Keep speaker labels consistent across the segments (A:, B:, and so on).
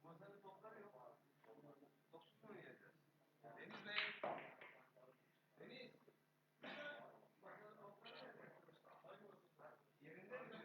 A: Masanın topları yok. Topsuz mu oynayacağız? Deniz Bey! Deniz! Masanın topları yok. Yerinde mi?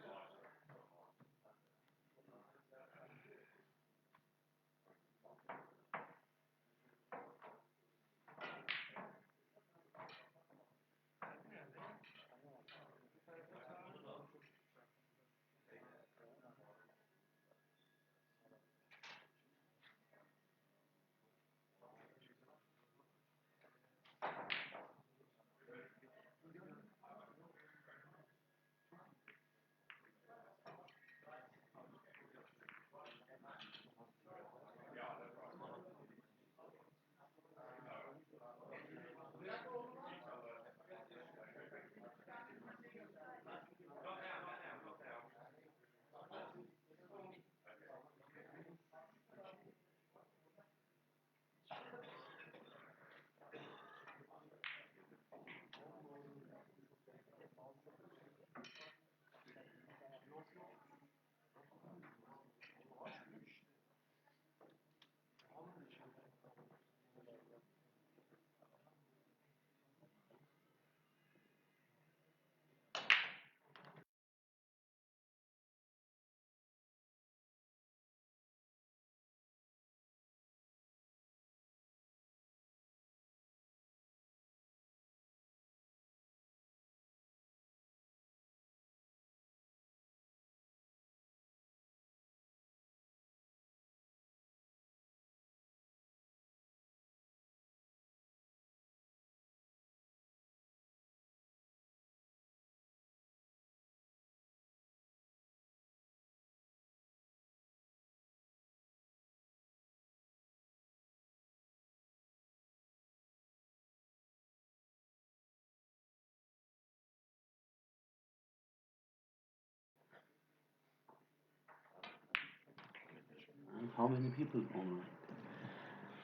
B: How many people online?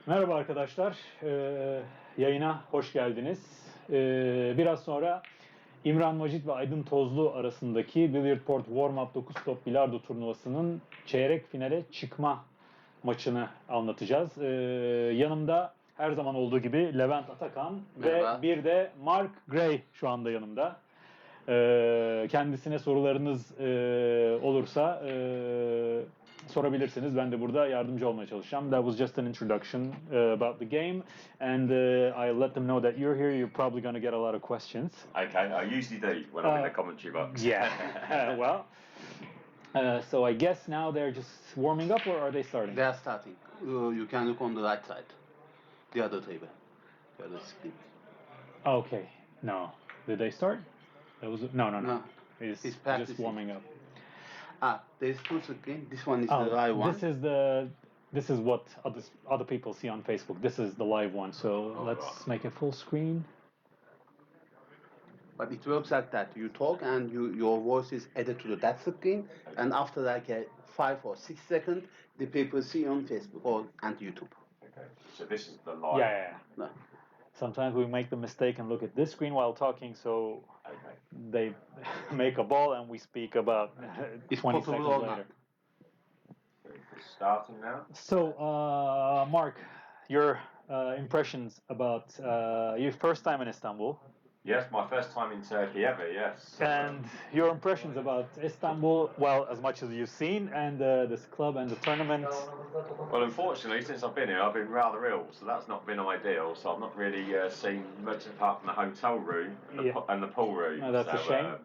C: Merhaba arkadaşlar, yayına hoş geldiniz. Biraz sonra İmran Majid ve Aydin Tozlu arasındaki BilliardPort Warmup 9 top Bilardo Turnuvası'nın çeyrek finale çıkma maçını anlatacağız. Yanımda her zaman olduğu gibi Levent Atakan
B: Merhaba.
C: Ve bir de Mark Gray şu anda yanımda. Kendisine sorularınız olursa sorabilirsiniz. Ben de burada yardımcı olmaya çalışacağım. That was just an introduction about the game, and I'll let them know that you're here. You're probably going to get a lot of questions.
D: Okay, I usually do when I'm in the commentary box.
C: Yeah. Well, so I guess now they're just warming up, or are they starting?
B: They are starting. You can look on the right side. The other table. The other screen.
C: Okay. No. Did they start? That was no.
B: No.
C: It's just
B: practicing.
C: warming up.
B: There's two screens. This one is the live one.
C: This is what other people see on Facebook. This is the live one. So let's make it full screen.
B: But it works like that. You talk and your voice is added to that screen, and after like a 5 or 6 seconds, the people see on Facebook and YouTube.
D: Okay, so this is the live.
C: Yeah.
B: No.
C: Sometimes we make the mistake and look at this screen while talking, so they make a ball and we speak about 20 seconds later.
D: Starting now.
C: So, Mark, your impressions about your first time in Istanbul.
D: Yes, my first time in Turkey ever, yes.
C: And your impressions about Istanbul, well, as much as you've seen, and this club and the tournament.
D: Well, unfortunately, since I've been here, I've been rather ill, so that's not been ideal. So I've not really seen much apart from the hotel room and the pool room.
C: No, that's a shame.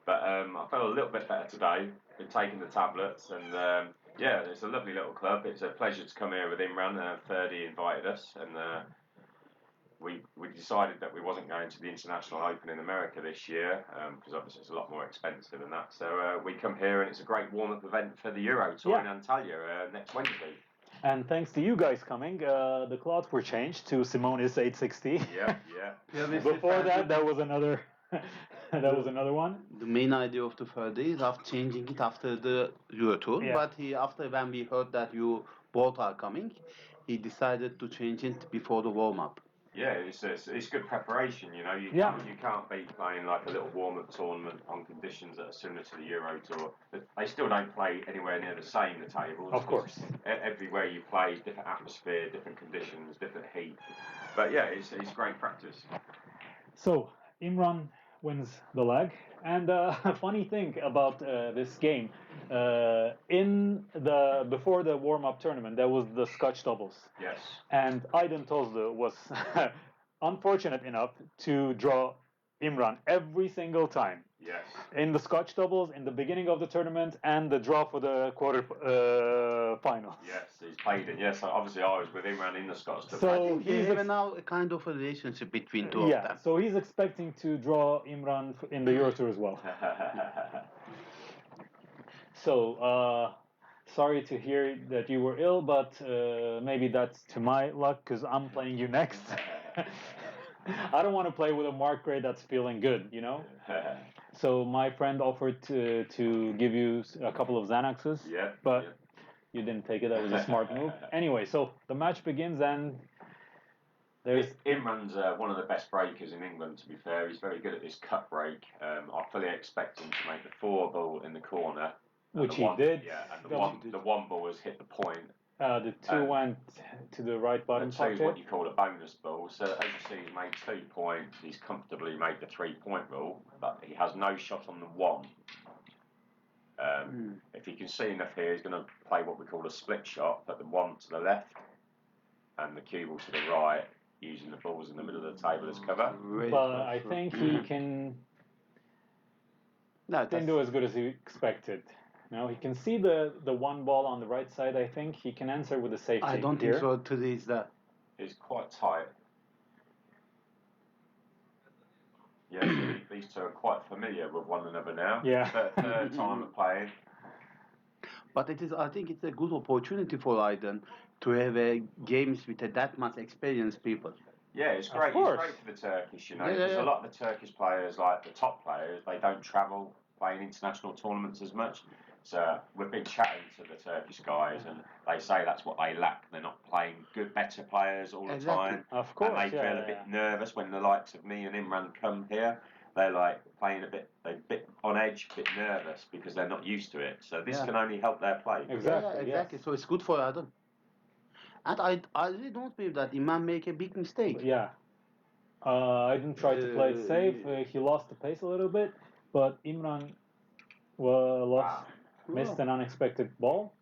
D: But I felt a little bit better today. Been taking the tablets, and yeah, it's a lovely little club. It's a pleasure to come here with Imran. Ferdi invited us, and we decided that we wasn't going to the International Open in America this year because obviously it's a lot more expensive than that. So we come here, and it's a great warm-up event for the Eurotour in Antalya next Wednesday.
C: And thanks to you guys coming, the cloths were changed to Simone's 860.
D: Yeah.
C: Before that was another. That was another one.
B: The main idea of the Ferdi is of changing it after the Eurotour.
C: Yeah.
B: But after when we heard that you both are coming, he decided to change it before the warm-up.
D: Yeah, it's good preparation. You know, you can't be playing like a little warm-up tournament on conditions that are similar to the Eurotour. They still don't play anywhere near the same, the tables.
C: Of course.
D: Everywhere you play is different atmosphere, different conditions, different heat. But yeah, it's great practice.
C: So Imran wins the leg, and a funny thing about this game, before the warm-up tournament, there was the Scotch doubles.
D: Yes.
C: And Aydin Tozlu was unfortunate enough to draw Imran every single time.
D: Yes.
C: In the Scotch doubles, in the beginning of the tournament, and the draw for the quarter final.
D: Yes, he's played it. Yes, obviously I was with Imran in the Scotch doubles.
C: So
B: They have now a kind of a relationship between two of them.
C: so he's expecting to draw Imran in the Eurotour as well. So, sorry to hear that you were ill, but maybe that's to my luck because I'm playing you next. I don't want to play with a Mark Gray that's feeling good, you know? So my friend offered to give you a couple of Xanaxes, but you didn't take it. That was a smart move. Anyway, so the match begins and there's...
D: Imran's one of the best breakers in England, to be fair. He's very good at this cut break. I fully expect him to make the 4 ball in the corner.
C: Which he did.
D: Yeah, and the one ball has hit the point.
C: The 2 went to the right bottom
D: pocket.
C: pocket.
D: 2 is what you call a bonus ball. So as you see, he's made 2 points. He's comfortably made the 3-point rule, but he has no shot on the 1. If he can see enough here, he's going to play what we call a split shot, put the 1 to the left and the cue ball to the right, using the balls in the middle of the table as cover.
C: But I think he can do as good as he expected. Now he can see the 1 ball on the right side. I think he can answer with a safety.
B: I don't think so. Today's that.
D: It's quite tight. Yeah, these two are quite familiar with one another now.
C: Yeah.
D: Third time of playing.
B: But I think it's a good opportunity for Aydin to have games with that much experienced people.
D: Yeah, it's great. It's great for the Turkish, you know, because a lot of the Turkish players, like the top players, they don't travel playing international tournaments as much. So we've been chatting to the Turkish guys, and they say that's what they lack. They're not playing better players all the time.
C: Of course,
D: and they feel a bit nervous when the likes of me and Imran come here. They're like playing a bit on edge, a bit nervous because they're not used to it. So this can only help their play.
C: Exactly.
B: Yes. So it's good for Aydin. And I really don't believe that Imran make a big mistake.
C: Yeah. Aydin tried to play it safe. He lost the pace a little bit, but Imran missed an unexpected ball.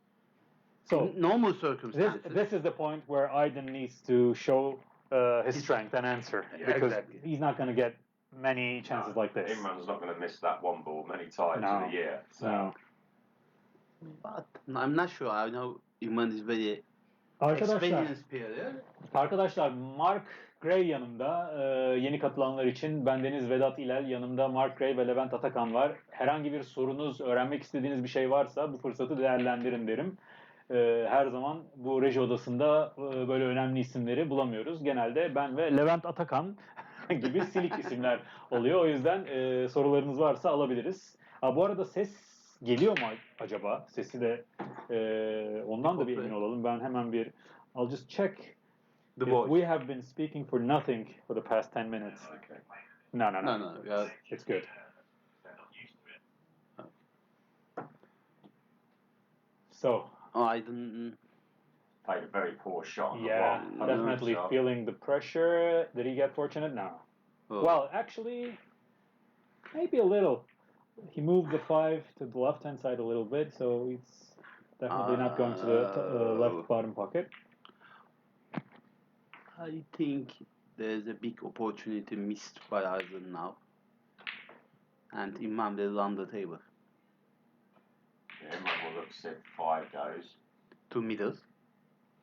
C: So
B: normal circumstances.
C: This is the point where Aydin needs to show his strength and answer, because he's not going to get many chances like this.
D: Imran's not going to miss that 1 ball many times in a year. So.
C: No.
B: But I'm not sure. I know Imran is very experienced player.
C: Arkadaşlar, Mark Gray yanımda. Yeni katılanlar için bendeniz Vedat İlel, yanımda Mark Gray ve Levent Atakan var. Herhangi bir sorunuz, öğrenmek istediğiniz bir şey varsa bu fırsatı değerlendirin derim. Her zaman bu reji odasında böyle önemli isimleri bulamıyoruz. Genelde ben ve Levent Atakan gibi silik isimler oluyor. O yüzden sorularınız varsa alabiliriz. Bu arada ses geliyor mu acaba? Sesi de ondan da bir emin olalım. Ben hemen I'll just check. We have been speaking for nothing for the past 10 minutes.
D: Okay.
C: No.
B: Yeah.
C: It's good. So.
B: Aydin
D: played a very poor shot on the one.
C: Definitely feeling the pressure. Did he get fortunate? No. Well, actually, maybe a little. He moved the 5 to the left-hand side a little bit, so it's definitely not going to the left bottom pocket.
B: I think there's a big opportunity missed by Aydin now. And Imran will run the table.
D: Yeah, Imran will look set 5 goes.
B: 2 middles.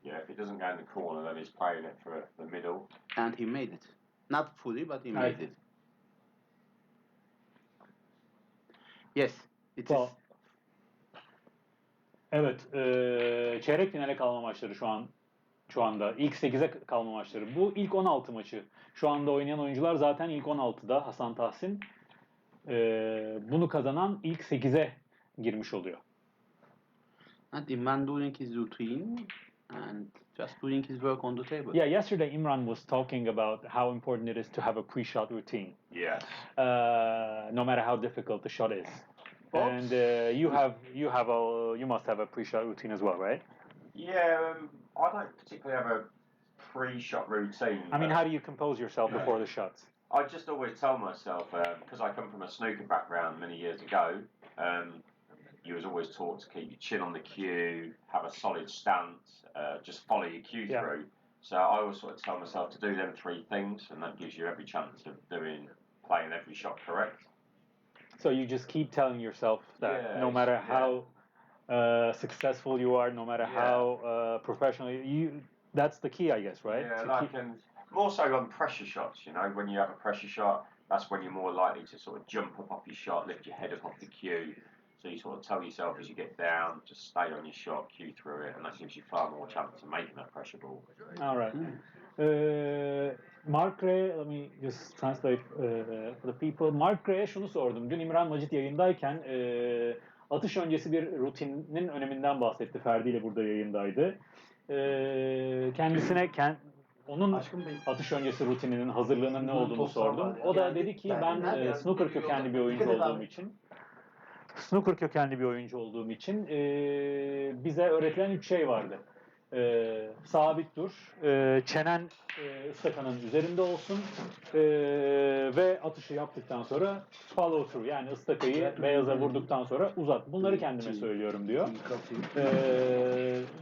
D: Yeah, if he doesn't go in the corner, then he's playing it for the middle.
B: And he made it. Not fully, but he made it. Yes, it is.
C: Evet, çeyrek finale kalma maçları şu anda. İlk 8'e kalma maçları. Bu ilk 16 maçı. Şu anda oynayan oyuncular zaten ilk 16'da Hasan Tahsin. Bunu kazanan ilk 8'e girmiş oluyor.
B: And Imran doing his routine, and just doing his work on the table.
C: Yeah, yesterday Imran was talking about how important it is to have a pre-shot routine,
D: Yes.
C: no matter how difficult the shot is.
B: Oops.
C: And you must have a pre-shot routine as well, right?
D: Yeah, I don't particularly have a pre-shot routine.
C: I mean, how do you compose yourself before the shots?
D: I just always tell myself, because I come from a snooker background many years ago, you was always taught to keep your chin on the cue, have a solid stance, just follow your cue through. So I always sort of tell myself to do them three things, and that gives you every chance of playing every shot correct.
C: So you just keep telling yourself that no matter how successful you are, no matter how professional that's the key, I guess, right?
D: Yeah, and more so on pressure shots, you know, when you have a pressure shot, that's when you're more likely to sort of jump up off your shot, lift your head up off the cue. So you sort of tell yourself as you get down, just stay on your shot, cue through it, and that gives you far more chance of making that pressure ball.
C: All right. Mark Ray, let me just translate for the people. Mark Ray'e şunu sordum. Dün İmran Majid yayındayken atış öncesi bir rutinin öneminden bahsetti. Ferdi ile burada yayındaydı. Kendisine onun atış öncesi rutininin, hazırlığının ne olduğunu sordum. O da dedi ki ben snooker kökenli bir oyuncu olduğum için bize öğretilen 3 şey vardı. Sabit dur, çenen ıstakanın üzerinde olsun ve atışı yaptıktan sonra follow through, yani ıstakayı beyaza vurduktan sonra uzat. Bunları kendime söylüyorum diyor.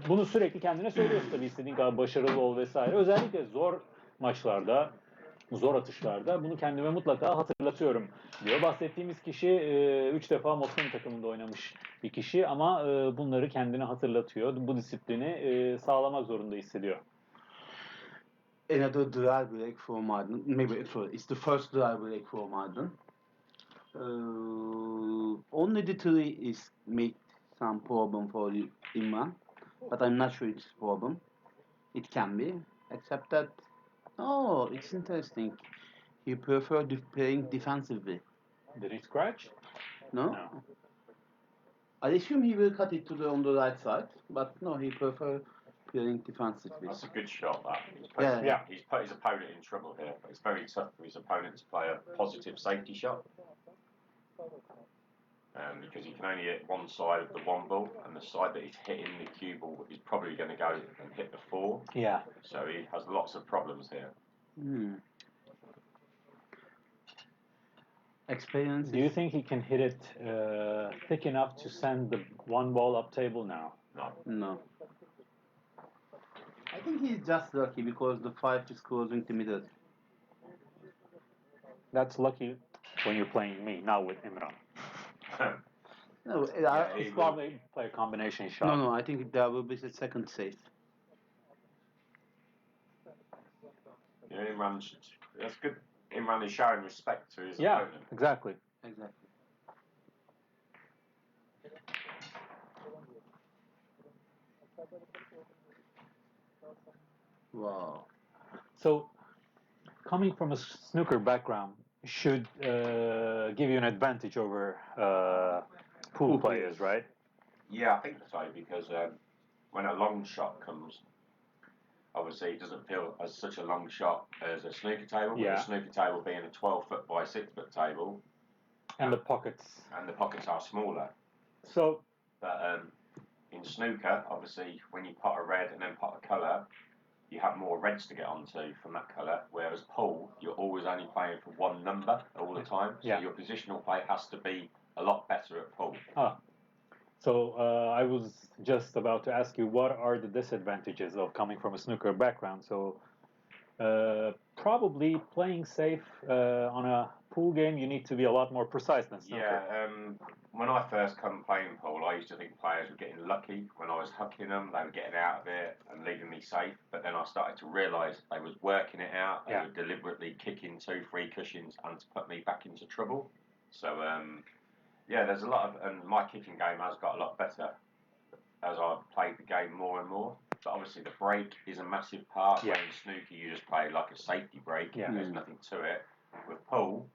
C: Bunu sürekli kendine söylüyorsun tabii, istediğin kadar başarılı ol vesaire. Özellikle zor maçlarda, zor atışlarda bunu kendime mutlaka hatırlatıyorum diyor. Bahsettiğimiz kişi 3 defa Moskova takımında oynamış bir kişi ama bunları kendine hatırlatıyor. Bu disiplini sağlamak zorunda hissediyor.
B: Another drive break for Aydin. Maybe it's the first drive break for Aydin. Only the three is make some problem for Imran, but I'm not sure it's a problem. It can be, except that it's interesting. He prefer playing defensively.
C: Did he scratch?
B: No. I assume he will cut it on the right side, but no, he prefer playing defensively.
D: That's a good shot, that. He's put his opponent in trouble here. But it's very tough for his opponent to play a positive safety shot. Because he can only hit one side of the one ball, and the side that he's hitting the cue ball is probably going to go and hit the four.
C: Yeah.
D: So he has lots of problems here.
B: Experience.
C: Do you think he can hit it thick enough to send the one ball up table now?
B: No. I think he's just lucky because the 5 is closing the middle.
C: That's lucky when you're playing me, not with Imran.
B: No,
C: He's probably play a combination shot.
B: No, I think there will be the second save.
D: Yeah, that's good. Imran is showing respect to his opponent.
C: Yeah, exactly.
B: Wow.
C: So, coming from a snooker background should give you an advantage over pool players, right?
D: Yeah, I think so, because when a long shot comes, obviously it doesn't feel as such a long shot as a snooker table, with a snooker table being a 12-foot by 6-foot table.
C: And the pockets.
D: And the pockets are smaller.
C: So,
D: but in snooker, obviously, when you pot a red and then pot a colour, you have more reds to get onto from that colour, whereas pool, you're always only playing for one number all the time, so your positional play has to be a lot better at pool.
C: So I was just about to ask you, what are the disadvantages of coming from a snooker background? So probably playing safe on a pool game, you need to be a lot more precise than snooker.
D: Yeah, when I first come playing pool, I used to think players were getting lucky. When I was hucking them, they were getting out of it and leaving me safe. But then I started to realise they was working it out. They were deliberately kicking 2-3 cushions and to put me back into trouble. So, there's a lot of... And my kicking game has got a lot better as I've played the game more and more. But obviously the break is a massive part. When in snooker, you just play like a safety break. There's nothing to it. With pool,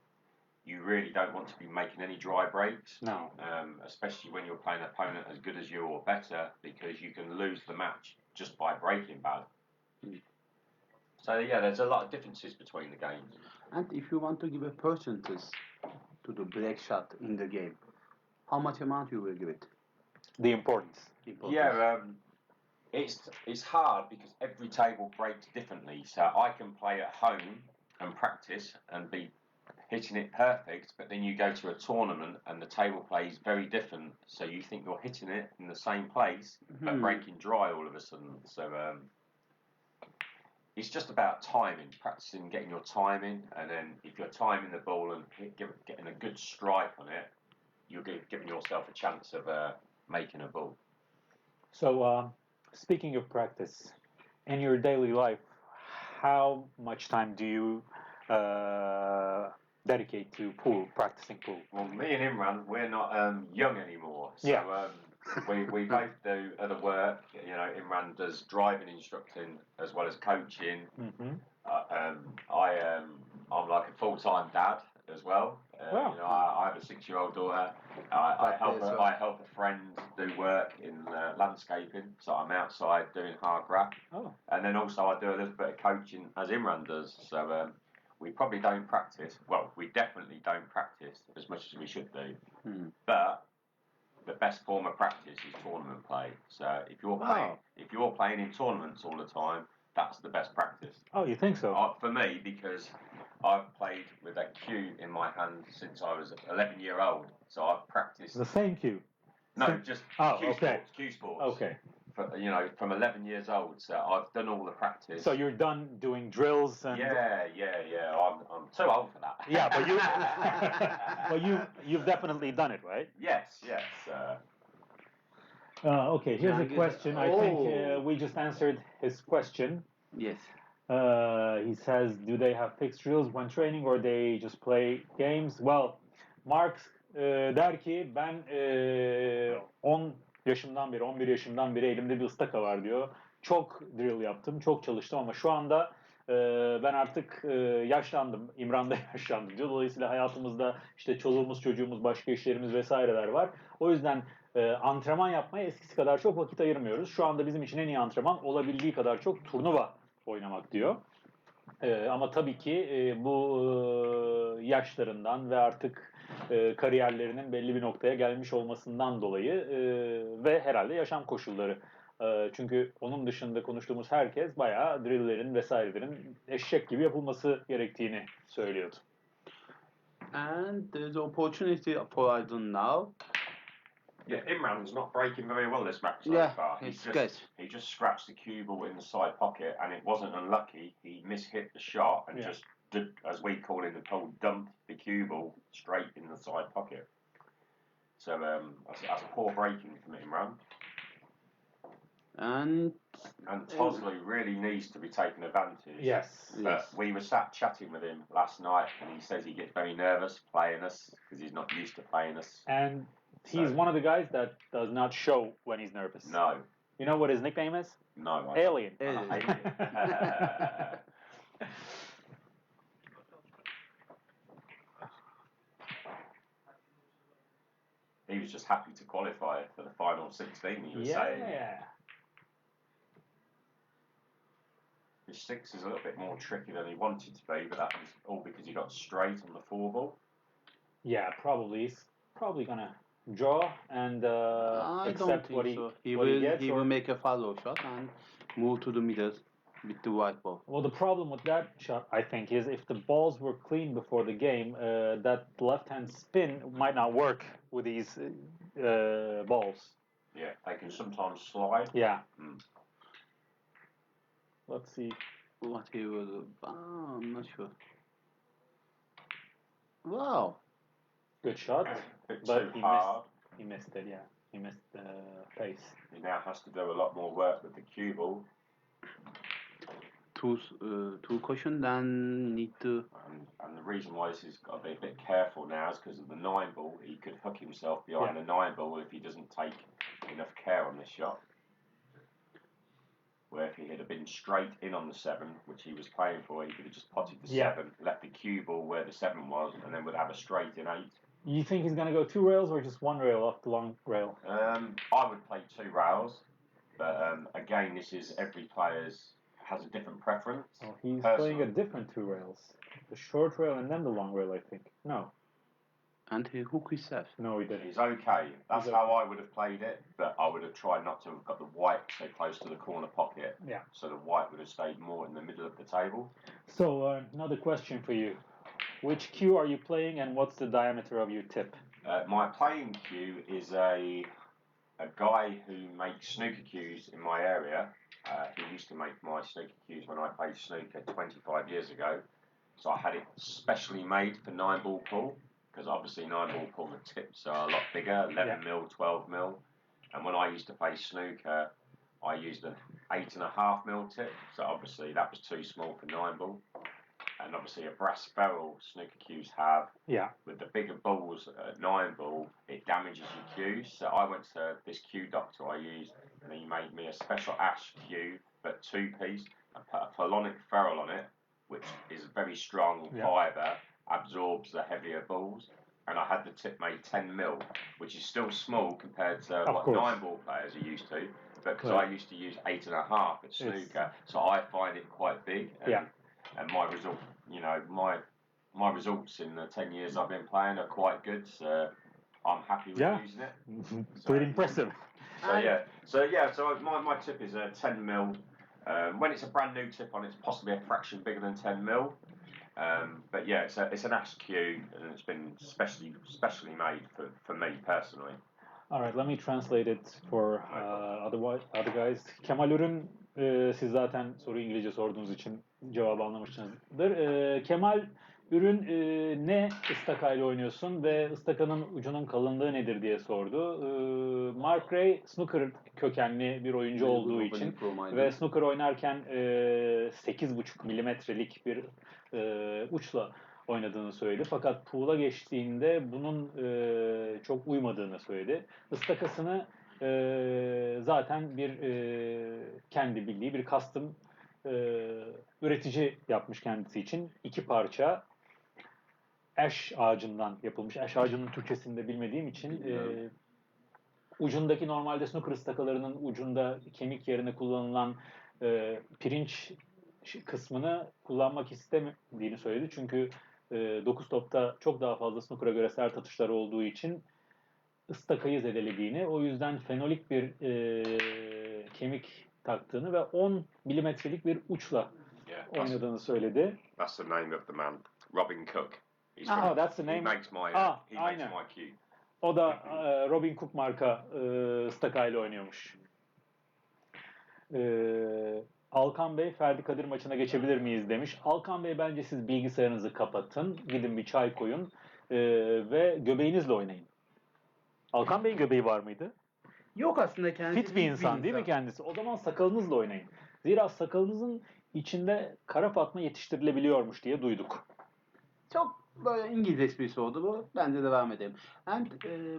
D: you really don't want to be making any dry breaks.
C: No.
D: Especially when you're playing an opponent as good as you or better, because you can lose the match just by breaking bad.
B: Mm.
D: So yeah, there's a lot of differences between the games.
B: And if you want to give a percentage to the break shot in the game, how much amount you will give it?
C: The importance.
D: Yeah, it's hard because every table breaks differently. So I can play at home and practice and be hitting it perfect, but then you go to a tournament and the table play is very different. So you think you're hitting it in the same place, but breaking dry all of a sudden. So it's just about timing, practicing, getting your timing, and then if you're timing the ball and getting a good strike on it, you're giving yourself a chance of making a ball.
C: So, speaking of practice, in your daily life, how much time do you dedicate to practicing pool?
D: Well, me and Imran, we're not young anymore, so we both do other work. You know, Imran does driving instructing as well as coaching.
C: Mm-hmm.
D: I'm like a full-time dad as well.
C: Wow.
D: You know, I have a 6-year-old daughter. I help a friend do work in landscaping, so I'm outside doing hard graft.
C: Oh.
D: And then also I do a little bit of coaching as Imran does. So we probably don't practice. Well, we definitely don't practice as much as we should do. But the best form of practice is tournament play. So if you're playing in tournaments all the time, that's the best practice.
C: Oh, you think so?
D: For me, because I've played with a cue in my hand since I was 11 years old. So I've practiced.
C: The same cue?
D: No, just cue sports.
C: Okay.
D: You know, from 11 years old, so I've done all the practice.
C: So you're done doing drills and...
D: Yeah. I'm too old for that.
C: Yeah, but you've definitely done it, right?
D: Yes.
C: Okay, here's a question. I think we just answered his question.
B: Yes.
C: He says, do they have fixed drills when training or they just play games? Well, Mark der ki ben 10 yaşımdan beri, 11 yaşımdan beri elimde bir ıstaka var diyor. Çok drill yaptım, çok çalıştım ama şu anda ben artık yaşlandım. İmran da yaşlandı diyor. Dolayısıyla hayatımızda işte çoluğumuz, çocuğumuz, başka işlerimiz vesaireler var. O yüzden antrenman yapmaya eskisi kadar çok vakit ayırmıyoruz. Şu anda bizim için en iyi antrenman olabildiği kadar çok turnuva oynamak diyor. Ama tabii ki bu yaşlarından ve artık kariyerlerinin belli bir noktaya gelmiş olmasından dolayı ve herhalde yaşam koşulları. Çünkü onun dışında konuştuğumuz herkes bayağı drilllerin vesairelerin eşek gibi yapılması gerektiğini söylüyordu.
B: And there's opportunity for Aydin now.
D: Yeah, Imran's not breaking very well this match so far. He just scratched the cue ball in the side pocket, and it wasn't unlucky. He mishit the shot and just did, as we call in the pool, dumped the cue ball straight in the side pocket. So that's a poor breaking from Imran.
B: And
D: Tozlu really needs to be taken advantage.
C: Yes.
D: But we were sat chatting with him last night, and he says he gets very nervous playing us because he's not used to playing us.
C: And he's one of the guys that does not show when he's nervous.
D: No.
C: You know what his nickname is?
D: No.
C: Alien.
D: He was just happy to qualify for the final 16, he was saying. His 6 is a little bit more tricky than he wanted to be, but that was all because he got straight on the 4 ball.
C: Yeah, probably. He's probably going to draw and accept what he gets.
B: He will make a follow shot and move to the middle with the white ball.
C: Well, the problem with that shot, I think, is if the balls were clean before the game, that left-hand spin might not work with these balls.
D: Yeah, they can sometimes slide.
C: Yeah. Let's see.
B: What he will do. I'm not sure. Wow.
C: Good shot.
D: But
C: he missed it, yeah. He missed the pace.
D: He now has to do a lot more work with the cue ball.
B: Two caution, then need to...
D: And the reason why he's got to be a bit careful now is because of the 9 ball. He could hook himself behind the 9 ball if he doesn't take enough care on this shot. Where if he had been straight in on the 7, which he was playing for, he could have just potted the 7, left the cue ball where the 7 was, and then would have a straight in 8.
C: You think he's going to go 2 rails or just 1 rail off the long rail?
D: I would play 2 rails. But again, this is every player's has a different preference.
C: Oh, he's
D: Personally.
C: playing a different two rails. The short rail and then the long rail, I think. No.
B: And he hook himself.
C: No, he didn't.
D: It's okay. That's
C: He's
D: how I would have played it, but I would have tried not to have got the white so close to the corner pocket.
C: Yeah.
D: So the white would have stayed more in the middle of the table.
C: So, another question for you. Which cue are you playing and what's the diameter of your tip?
D: My playing cue is a guy who makes snooker cues in my area. He used to make my snooker cues when I played snooker 25 years ago. So I had it specially made for 9-ball pool, because obviously 9-ball pool the tips are a lot bigger, 11mm, 12mm. And when I used to play snooker, I used an 8.5mm tip. So obviously that was too small for 9-ball. And obviously a brass ferrule snooker cues have.
C: Yeah.
D: With the bigger balls at 9-ball, it damages your cues. So I went to this cue doctor I used, and he made me a special ash cue, but 2-piece. I put a polonic ferrule on it, which is very strong fibre, absorbs the heavier balls. And I had the tip made 10mm, which is still small compared to what 9-ball players are used to. But because I used to use 8.5 at snooker, so I find it quite big. And my result, my results in the 10 years I've been playing are quite good. So I'm happy with using it.
C: Pretty impressive.
D: So my tip is a 10mm. When it's a brand new tip on, it's possibly a fraction bigger than 10mm. But yeah, it's an ash cue, and it's been specially made for me personally.
C: All right, let me translate it for other guys. Kemal Ürün, siz zaten soruyu İngilizce sorduğunuz için cevabı anlamışsınızdır. Kemal Ürün ne ıstakayla oynuyorsun ve ıstakanın ucunun kalınlığı nedir diye sordu. Mark Ray snooker kökenli bir oyuncu olduğu için ve snooker oynarken 8,5 milimetrelik bir uçla oynadığını söyledi. Fakat pool'a geçtiğinde bunun çok uymadığını söyledi. Istakasını zaten bir kendi bildiği bir custom üretici yapmış kendisi için. 2 parça ash ağacından yapılmış. Ash ağacının Türkçesini de bilmediğim için ucundaki normalde snooker ıstakalarının ucunda kemik yerine kullanılan pirinç kısmını kullanmak istemediğini söyledi. Çünkü 9 topta çok daha fazla snooker'a göre sert atışları olduğu için ıstakayı zedelediğini, o yüzden fenolik bir kemik taktığını ve 10 milimetrelik bir uçla oynadığını söyledi.
D: That's the name of the man, Robin Cook.
C: That's the name.
D: He makes my cue.
C: O da Robin Cook marka ıstakayla oynuyormuş. Alkan Bey, Ferdi Kadir maçına geçebilir miyiz demiş. Alkan Bey, bence siz bilgisayarınızı kapatın, gidin bir çay koyun ve göbeğinizle oynayın. Alkan Bey'in göbeği var mıydı?
B: Yok, aslında kendisi
C: fit bir insan değil mi kendisi? O zaman sakalınızla oynayın. Zira sakalınızın içinde kara fatma yetiştirilebiliyormuş diye duyduk.
B: Çok böyle İngiliz esprisi oldu bu. Bence devam edelim. And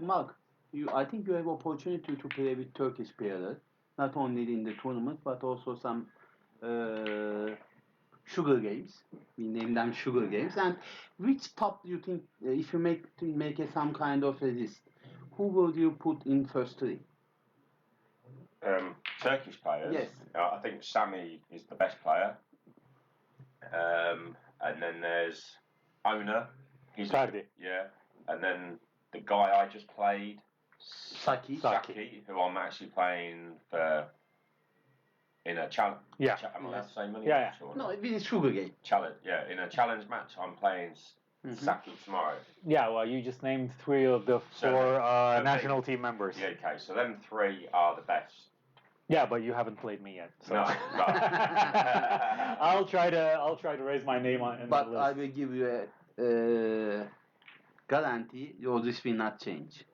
B: Mark, I think you have opportunity to play with Turkish players, not only in the tournament but also some sugar games. We name them sugar games. And which top do you think, if you make some kind of a list, who will you put in first 3?
D: Turkish players.
B: Yes.
D: I think Sami is the best player. And then there's Ona. He's
C: Ferdi.
D: And then the guy I just played,
B: Saki,
D: who I'm actually playing for in a challenge. Am I allowed to say money?
B: No, it is sugar game.
D: Challenge. In a challenge match, I'm playing Saki tomorrow.
C: Yeah, well, you just named 3 of the 4 national team members.
D: Yeah, okay. So them 3 are the best.
C: Yeah, but you haven't played me yet. So.
D: No.
C: I'll try to raise my name on the list.
B: I will give you a guarantee your list will not change.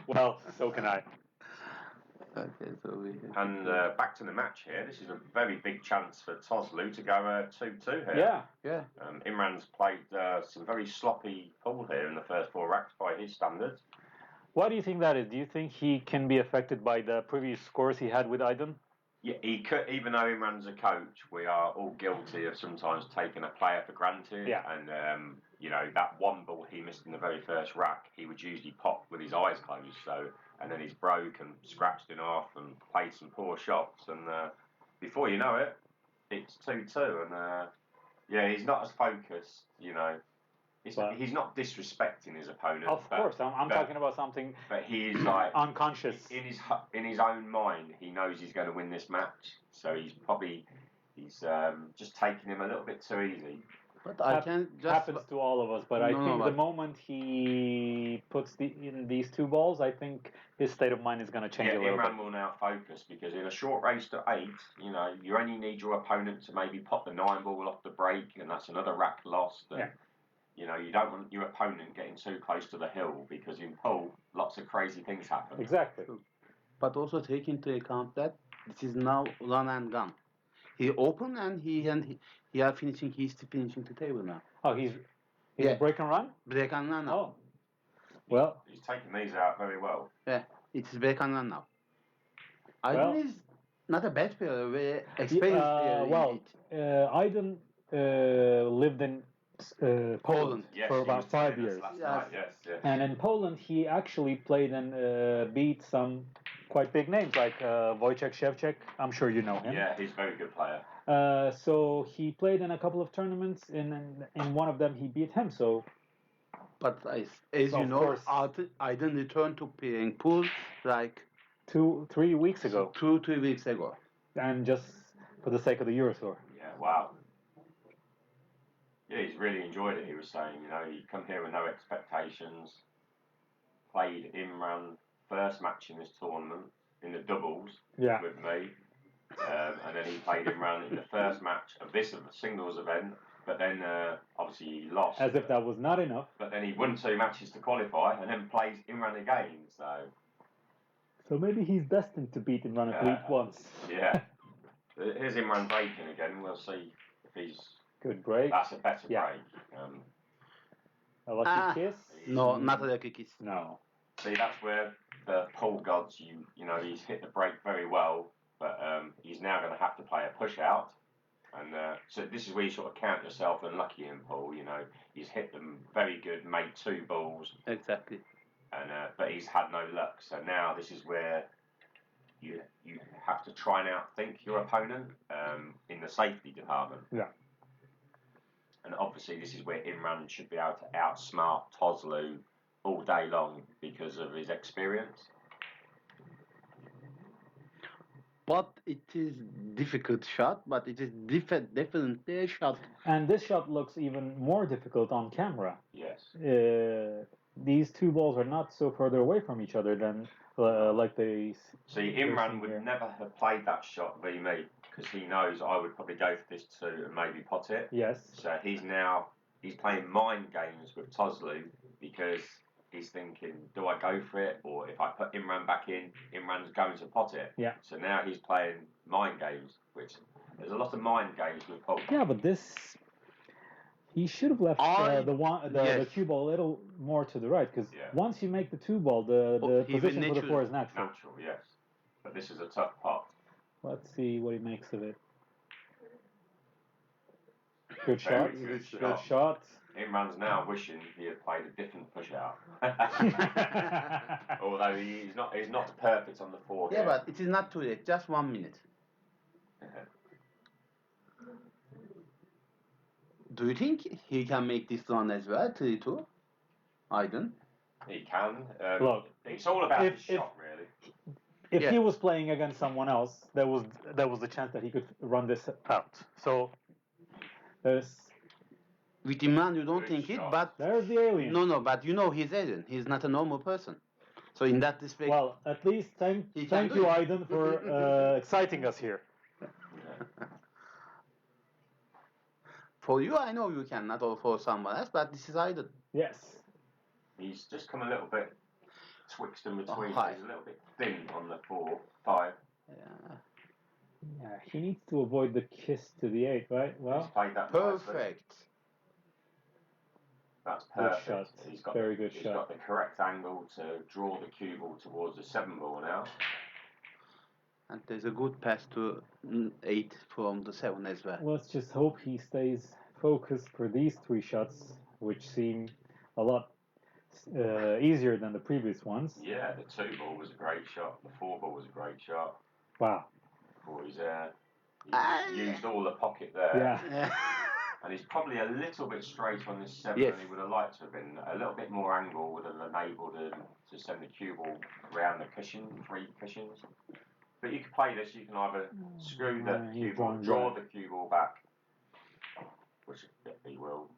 C: Well, so can I.
B: Okay, so
D: and back to the match here. This is a very big chance for Tozlu to go 2-2 here.
C: Yeah.
D: Imran's played some very sloppy pool here in the first 4 racks by his standards.
C: What do you think that is? Do you think he can be affected by the previous scores he had with Aydin?
D: Yeah, he could. Even though Imran's a coach, we are all guilty of sometimes taking a player for granted.
C: Yeah.
D: And that one ball he missed in the very first rack, he would usually pop with his eyes closed. So, and then he's broke and scratched in half and played some poor shots. And before you know it, it's 2-2. And he's not as focused. He's not disrespecting his opponent.
C: Of course, I'm talking about something.
D: But he's like
C: unconscious.
D: In his own mind, he knows he's going to win this match. So he's just taking him a little bit too easy.
B: But I can just
C: happens to all of us. But I think the moment he puts in these two balls, I think his state of mind is going to change a little bit.
D: Imran will now focus because in a short race to 8, you only need your opponent to maybe pop the 9 ball off the break, and that's another rack lost. And, you don't want your opponent getting too close to the hill because in pool, lots of crazy things happen.
C: Exactly.
B: But also take into account that this is now run and gun. He open and he are finishing. He's finishing the table now.
C: Oh, he's a break and run.
B: Break and run now.
C: Oh, well,
D: he's taking these out very well.
B: Yeah, it's break and run now. Aydin is not a bad player, very experienced player.
C: Aydin lived in Poland for about 5 years.
D: Yes.
C: And in Poland, he actually played and beat some quite big names like Wojciech Szewczak. I'm sure you know him.
D: Yeah, he's a very good player.
C: So he played in a couple of tournaments. In one of them, he beat him. So,
B: but as you know, Aydin returned to playing pool like
C: 2-3 weeks ago.
B: 2-3 weeks ago,
C: and just for the sake of the Eurotour.
D: Yeah, wow. Yeah, he's really enjoyed it. He was saying, he'd come here with no expectations. Played Imran first match in this tournament in the doubles with me, and then he played Imran in the first match of this singles event. But then obviously he lost.
C: As if that was not enough.
D: But then he won 2 matches to qualify, and then plays Imran again.
C: So maybe he's destined to beat Imran at least once.
D: Yeah. Here's Imran breaking again. We'll see if he's.
C: Good break.
D: That's a better break.
C: A lucky kiss?
B: No, not a lucky kiss.
C: No.
D: See, that's where the pool gods, he's hit the break very well, but he's now going to have to play a push out. And so this is where you sort of count yourself unlucky in pool. He's hit them very good, made 2 balls.
B: Exactly.
D: And but he's had no luck. So now this is where you have to try and outthink your opponent in the safety department.
C: Yeah.
D: And obviously this is where Imran should be able to outsmart Tozlu all day long because of his experience.
B: But it is difficult shot, but it is definitely a shot.
C: And this shot looks even more difficult on camera.
D: Yes.
C: These 2 balls are not so further away from each other than like they.
D: See, Imran would never have played that shot v me because he knows I would probably go for this 2 and maybe pot it.
C: Yes.
D: So he's playing mind games with Tozlu because he's thinking, do I go for it? Or if I put Imran back in, Imran's going to pot it.
C: Yeah.
D: So now he's playing mind games, which there's a lot of mind games with poker.
C: Yeah, but he should have left the cue ball a little more to the right because once you make the 2 ball, the position for the 4 is natural.
D: Natural, yes. But this is a tough pot.
C: Let's see what he makes of it. Good shot. Good shot.
D: Imran's now wishing he had played a different push out. Although he's not perfect on the 4
B: Yeah, but it is not too late. Just 1 minute. Do you think he can make this run as well, 3-2? Aydin?
D: He can.
C: Look,
D: it's all about his shot, really.
C: If he was playing against someone else, there was the chance that he could run this out. So there's.
B: With Imran, you don't think it, but
C: there's the alien.
B: No, but he's alien. He's not a normal person. So in that respect,
C: well, at least thank you, Aydin, for exciting us here.
B: For you, I know you can, not all for someone else, but this is Aydin.
C: Yes.
D: He's just come a little bit twixt in between. He's a little bit thin on the 4, 5.
C: Yeah, he needs to avoid the kiss to the 8, right? Well,
D: he's played that
B: perfect.
D: Nicely. That's perfect.
C: Good shot.
D: He's got
C: very good shot.
D: He's got the correct angle to draw the cue ball towards the 7 ball now.
B: And there's a good pass to 8 from the 7 as well.
C: Let's just hope he stays focused for these 3 shots, which seem a lot easier than the previous ones.
D: Yeah, the 2 ball was a great shot. The 4 ball was a great shot.
C: Wow.
D: Before he's used all the pocket there.
C: Yeah.
D: And he's probably a little bit straight on this 7
B: Yes.
D: than he would have liked to have been. A little bit more angle would have enabled him to send the cue ball round the cushion, 3 cushions. But you can play this, you can either screw the cue ball, draw the cue ball back, which he will.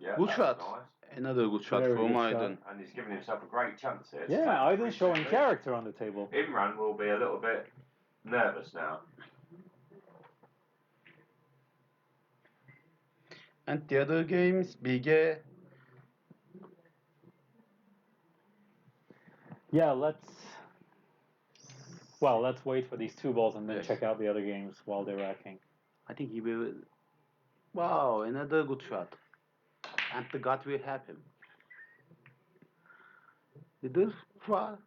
D: Yeah,
B: Good shot.
D: Nice.
B: Another good shot
C: Very
B: from
C: good shot.
B: Aydin.
D: And he's given himself a great chance here.
C: Yeah, Aydin showing character on the table.
D: Imran will be a little bit nervous now.
B: And the other games, Bilge.
C: Yeah, let's wait for these 2 balls and then check out the other games while they're racking.
B: I think he will. Wow, another good shot. And the gut will help him. Little far.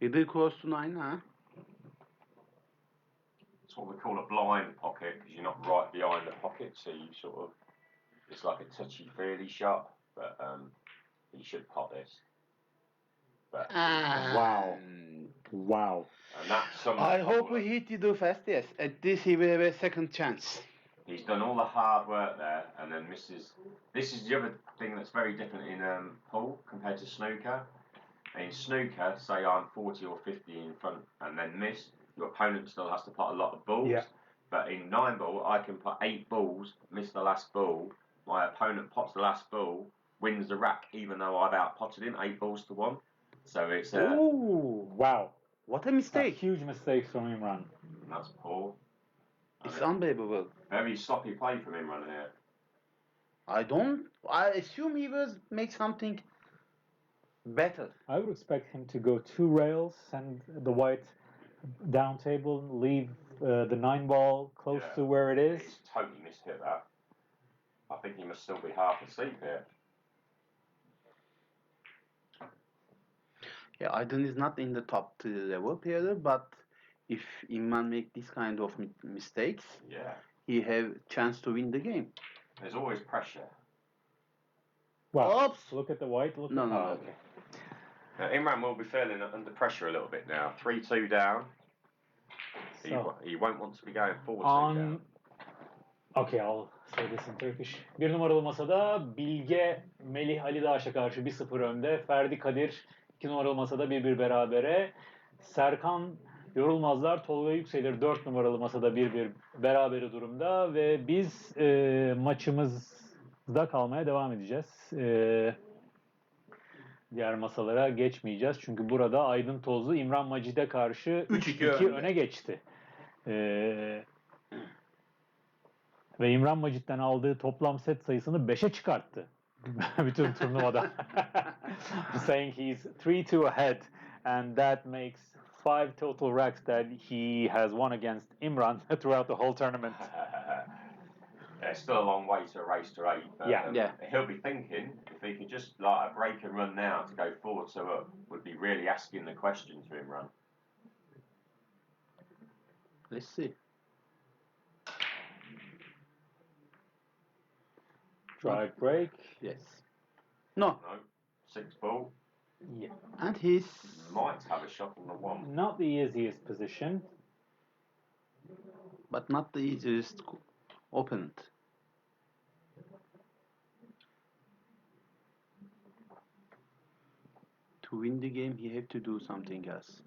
B: Little close to 9, huh?
D: It's what we call a blind pocket because you're not right behind the pocket, so you sort of, it's like a touchy-feely shot, but he should pot this. But
C: Wow.
D: and that's
B: I hope he hit the fast, yes. At this he will have a second chance.
D: He's done all the hard work there and then misses. This is the other thing that's very different in pool compared to snooker. In snooker, say I'm 40 or 50 in front and then miss, your opponent still has to pot a lot of balls.
C: Yeah.
D: But in 9 ball, I can put 8 balls, miss the last ball. My opponent pots the last ball, wins the rack, even though I've outpotted him 8 balls to 1. So it's
C: Ooh, wow.
B: What a mistake.
C: Huge mistake from Imran.
D: that's poor.
B: It's unbelievable.
D: Very sloppy play from Imran here.
B: I assume he will make something better.
C: I would expect him to go 2 rails, send the white down table, leave the 9 ball close to where it is.
D: He's totally mishit that. I think he must still be half asleep here.
B: Yeah, Aydin is not in the top 3 level player, but if Imran make this kind of mistakes, he have chance to win the game.
D: There's always pressure.
C: Wow.
B: Oops.
C: Look at the white.
B: No.
C: Okay.
D: Now, Imran will be feeling under pressure a little bit now. 3-2 down. He won't want to be going 4-2 down.
C: Okay, I'll say this in Turkish. 1 numaralı masada Bilge Melih Ali Dağaş'a karşı 1-0 önde. Ferdi Kadir 2 numaralı masada 1-1 berabere. Serkan Yorulmazlar Tolga Yükselir 4 numaralı masada 1-1 berabere durumda ve biz maçımızda kalmaya devam edeceğiz. Diğer masalara geçmeyeceğiz. Çünkü burada Aydin Tozlu İmran Macid'e karşı 3-2 öne geçti. Ve İmran Macid'den aldığı toplam set sayısını 5'e çıkarttı. Bütün turnuvada. Saying he's 3-2 ahead and that makes 5 total racks that he has won against Imran throughout the whole tournament.
D: It's still a long way to a race to 8. But, he'll be thinking if he could just like a break and run now to go 4-2 up would be really asking the question to Imran.
B: Let's see.
C: Drive break.
B: Yes. No.
D: 6 ball.
C: Yeah.
B: And he's
D: might have a shot on the 1.
C: Not the easiest position.
B: But not the easiest opponent. To win the game, he have to do something else.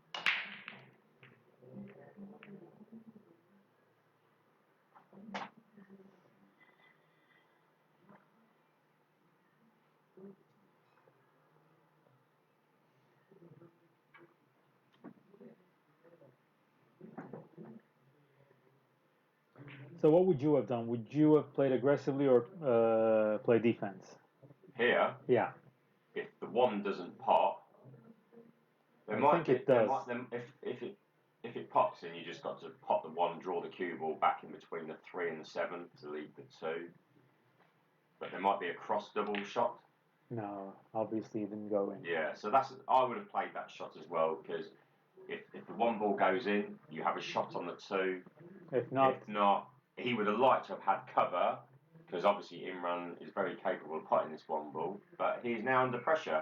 C: So what would you have done? Would you have played aggressively or play defense?
D: Here?
C: Yeah.
D: If the 1 doesn't pop,
C: it does.
D: If it pops in, you just got to pop the 1, draw the cue ball back in between the 3 and the 7 to leave the 2. But there might be a cross double shot.
C: No, obviously it didn't go in.
D: Yeah, so I would have played that shot as well because if the one ball goes in, you have a shot on the two.
C: If not,
D: He would have liked to have had cover, because obviously Imran is very capable of putting this one ball, but he's now under pressure.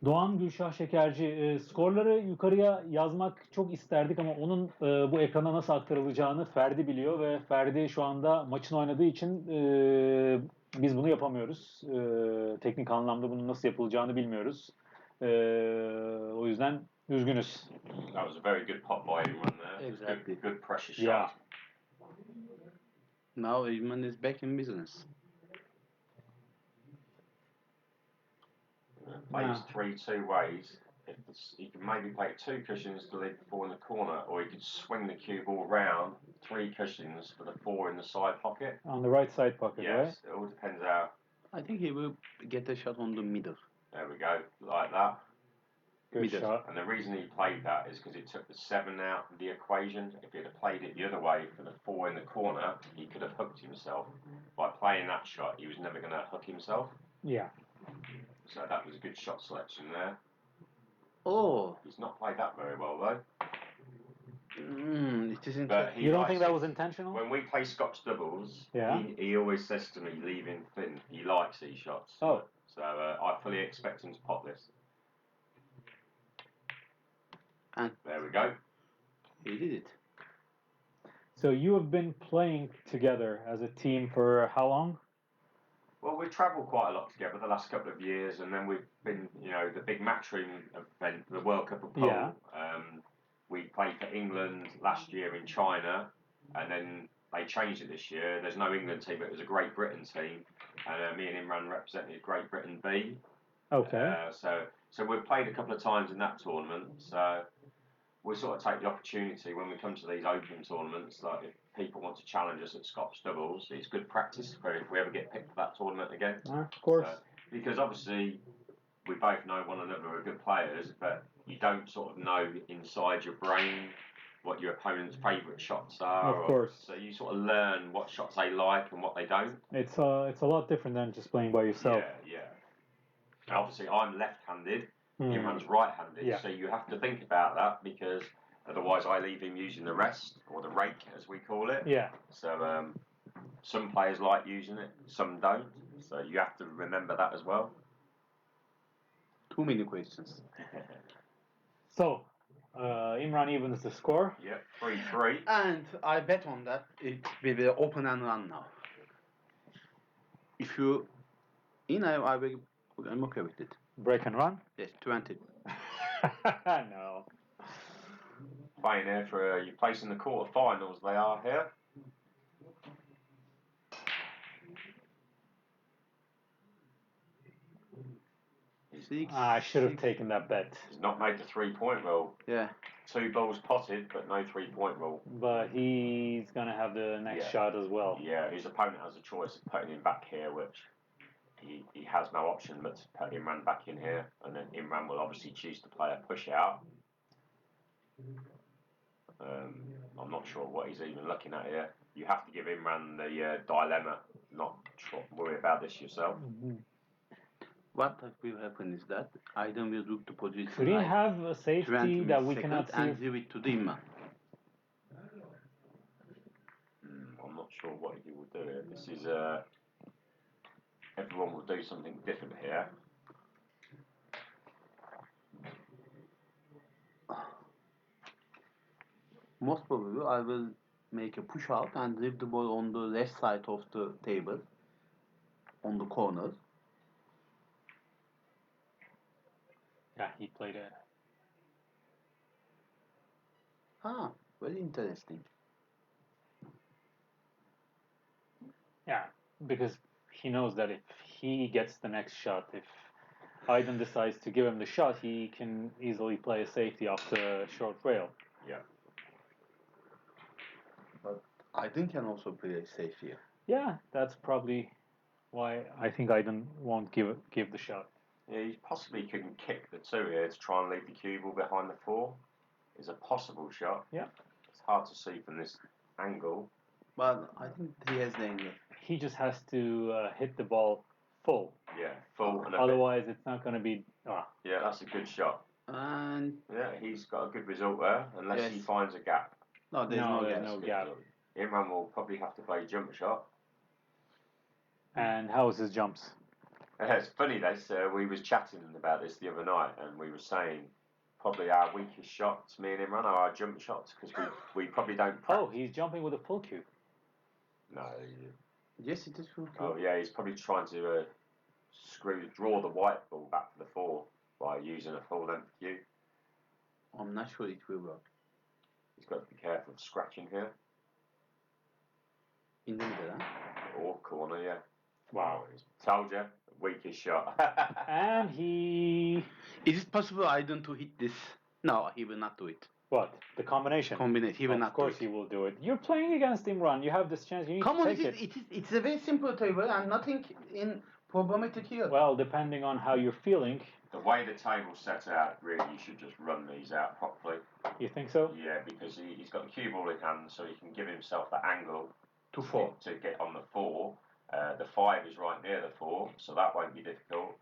C: Doğan Gülşah Şekerci, skorları yukarıya yazmak çok isterdik ama onun bu ekrana nasıl aktarılacağını Ferdi biliyor ve Ferdi şu anda maçın oynadığı için biz bunu yapamıyoruz. Teknik anlamda bunun nasıl yapılacağını bilmiyoruz. O yüzden üzgünüz.
D: That was a very good pot by Imran there.
B: Exactly.
D: Good pressure shot.
C: Yeah.
B: Now Imran is back in business.
D: Plays 3 two ways. He can maybe play 2 cushions to leave the 4 in the corner, or he could swing the cue ball round 3 cushions for the 4 in the side pocket.
C: On the right side pocket,
D: Yes,
C: right?
D: it all depends how.
B: I think he will get a shot on the middle.
D: There we go, like that.
C: Good
B: Middle.
C: shot.
D: And the reason he played that is because it took the 7 out of the equation. If he'd have played it the other way for the 4 in the corner, he could have hooked himself. By playing that shot, he was never going to hook himself.
C: Yeah.
D: So that was a good shot selection there.
B: Oh,
D: He's not played that very well though.
B: it isn't.
D: But he
C: You don't
D: likes
C: think that
D: it.
C: was intentional?
D: When we play Scotch doubles,
C: Yeah.
D: he always says to me, leave him thin. He likes these shots.
C: Oh.
D: So I fully expect him to pop this.
B: And
D: There we go.
B: he did it.
C: So you have been playing together as a team for how long?
D: Well, we've travelled quite a lot together the last couple of years, and then we've been, the big matchroom event, the World Cup of Pool.
C: Yeah.
D: We played for England last year in China, and then they changed it this year. There's no England team, but it was a Great Britain team, and me and Imran represented Great Britain B.
C: Okay.
D: So we've played a couple of times in that tournament. So we sort of take the opportunity when we come to these open tournaments, like if people want to challenge us at Scotch doubles, it's good practice for if we ever get picked for that tournament again.
C: Of course.
D: Because obviously we both know one another are good players, but you don't sort of know inside your brain what your opponent's favourite shots are.
C: Of course.
D: So you sort of learn what shots they like and what they don't.
C: It's a lot different than just playing by yourself.
D: Yeah. And obviously I'm left-handed, Imran's
C: Mm.
D: right-handed,
C: Yeah.
D: so you have to think about that because otherwise I leave him using the rest, or the rake as we call it.
C: Yeah.
D: So some players like using it, some don't. So you have to remember that as well.
B: Too many questions.
C: So, Imran evens the score.
D: Yep, 3-3.
B: And I bet on that it will be open and run now. If you, I'm okay with it.
C: Break and run?
B: Yes, 20.
C: No.
D: Playing here for your place in the quarterfinals, they are here.
B: Six,
C: I should have
B: six.
C: taken that bet.
D: He's not made the 3-point rule.
B: Yeah.
D: 2 balls potted, but no 3-point rule.
C: But he's going to have the next
D: Yeah.
C: shot as well.
D: Yeah, his opponent has a choice of putting him back here, which he has no option but to put Imran back in here, and then Imran will obviously choose to play a push out. I'm not sure what he's even looking at here. You have to give Imran the dilemma, not worry about this yourself.
B: What will happen is that Aydin will look to position.
C: Should he
B: like
C: have a
B: 20
C: safety that we cannot
B: seconds and
C: see?
B: give it to the Imran.
D: I'm not sure what he will do here. This is everyone will do something different here.
B: Most probably, I will make a push out and leave the ball on the left side of the table, on the corner.
C: Yeah, he played it.
B: Ah, very interesting.
C: Yeah, because he knows that if he gets the next shot, if Aydin decides to give him the shot, he can easily play a safety off the short rail.
D: Yeah.
B: But Aydin can also play it safe here.
C: Yeah, that's probably why I think Aydin won't give the shot.
D: Yeah, he possibly can kick the 2 here to try and leave the cue ball behind the 4. Is a possible shot.
C: Yeah.
D: It's hard to see from this angle.
B: But I think he has the angle.
C: He just has to hit the ball full.
D: Yeah, full and a bit.
C: Otherwise, it's not going to be.
D: Yeah, that's a good shot.
B: And
D: Yeah, he's got a good result there, unless he
B: Yes.
D: finds a gap.
B: no, there's
C: No,
B: no
C: there's
B: gap.
C: no gap.
D: Imran will probably have to play jump shot.
C: And how is his jumps?
D: It's funny, we was chatting about this the other night, and we were saying probably our weakest shots, me and Imran, are our jump shots, because we probably don't
C: Oh,
D: practice.
C: he's jumping with a full cue.
D: No.
B: Yes, it is full
D: Oh,
B: cue.
D: yeah, he's probably trying to draw the white ball back to the 4 by using a full length cue.
B: I'm not sure it will work.
D: He's got to be careful of scratching here.
B: In the middle, huh?
D: Or corner, yeah.
C: Wow.
D: Told you, weakest shot.
C: And he...
B: Is it possible Aydin to hit this? No, he will not do it.
C: What? The combination?
B: Combination. He will
C: Of
B: not
C: course
B: do
C: he
B: it.
C: will do it. You're playing against Imran. You have this chance. You need
B: Come
C: to
B: on,
C: take it.
B: it's a very simple table and nothing in problematic here.
C: Well, depending on how you're feeling.
D: The way the table's set out, really, you should just run these out properly.
C: You think so?
D: Yeah, because he's got the cue ball in hand, so he can give himself that angle
B: To 4.
D: to get on the 4. The 5 is right near the 4, so that won't be difficult.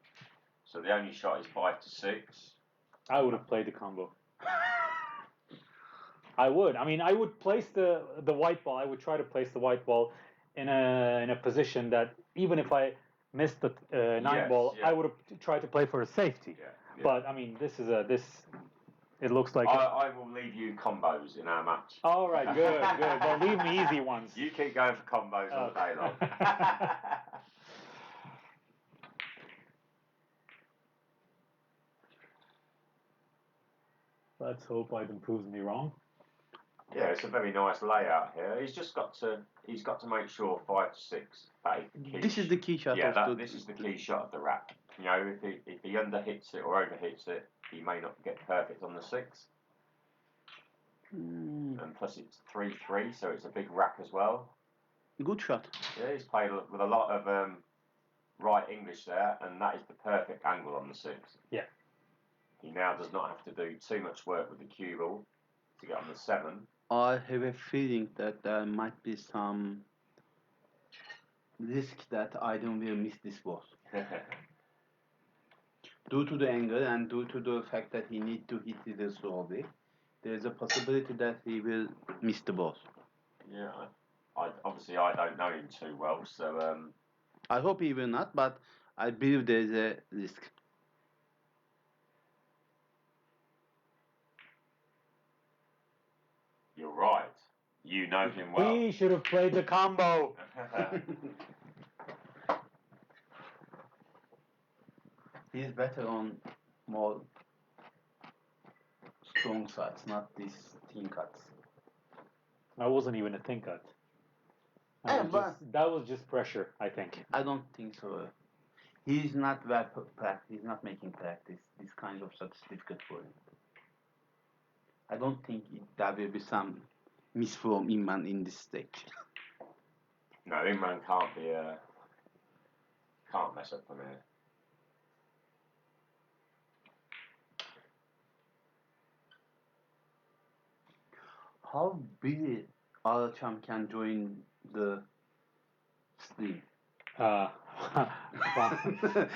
D: So the only shot is 5 to 6.
C: I would have played the combo. I would. I mean, I would place the white ball. I would try to place the white ball in a position that even if I missed the 9
D: Yes,
C: ball,
D: yeah.
C: I would have tried to play for a safety.
D: Yeah, yeah.
C: But I mean, this is a this. It looks like.
D: I will leave you combos in our match.
C: All right, good, good. Well, leave me easy ones.
D: You keep going for combos all day long.
C: Let's hope Aydin proves me wrong.
D: Yeah, it's a very nice layout here. He's got to make sure 5 to 6.
B: This is the key shot
D: Yeah,
B: of
D: this is the key shot of the rack. You know, if he underhits it or overhits it, he may not get perfect on the 6. And plus it's 3-3, so it's a big rack as well.
B: Good shot.
D: Yeah, he's played with a lot of right English there, and that is the perfect angle on the 6.
C: Yeah.
D: He now does not have to do too much work with the cue ball to get on the 7.
B: I have a feeling that there might be some risk that Aydin will miss this ball. Due to the angle and due to the fact that he needs to hit it slowly, there is a possibility that he will miss the ball.
D: Yeah, I don't know him too well, so
B: I hope he will not, but I believe there is a risk.
D: you're right. You know him well.
C: He should have played the combo.
B: He is better on more strong sides, not these thin cuts.
C: That wasn't even a thin cut. That was just pressure, I think.
B: I don't think so. He's not well practice. He's not making practice. This kind of stuff is difficult for him. I don't think there will be some miss from Imran in this stage.
D: No, Imran can't mess up from here.
B: How big Alaçam can join the stream?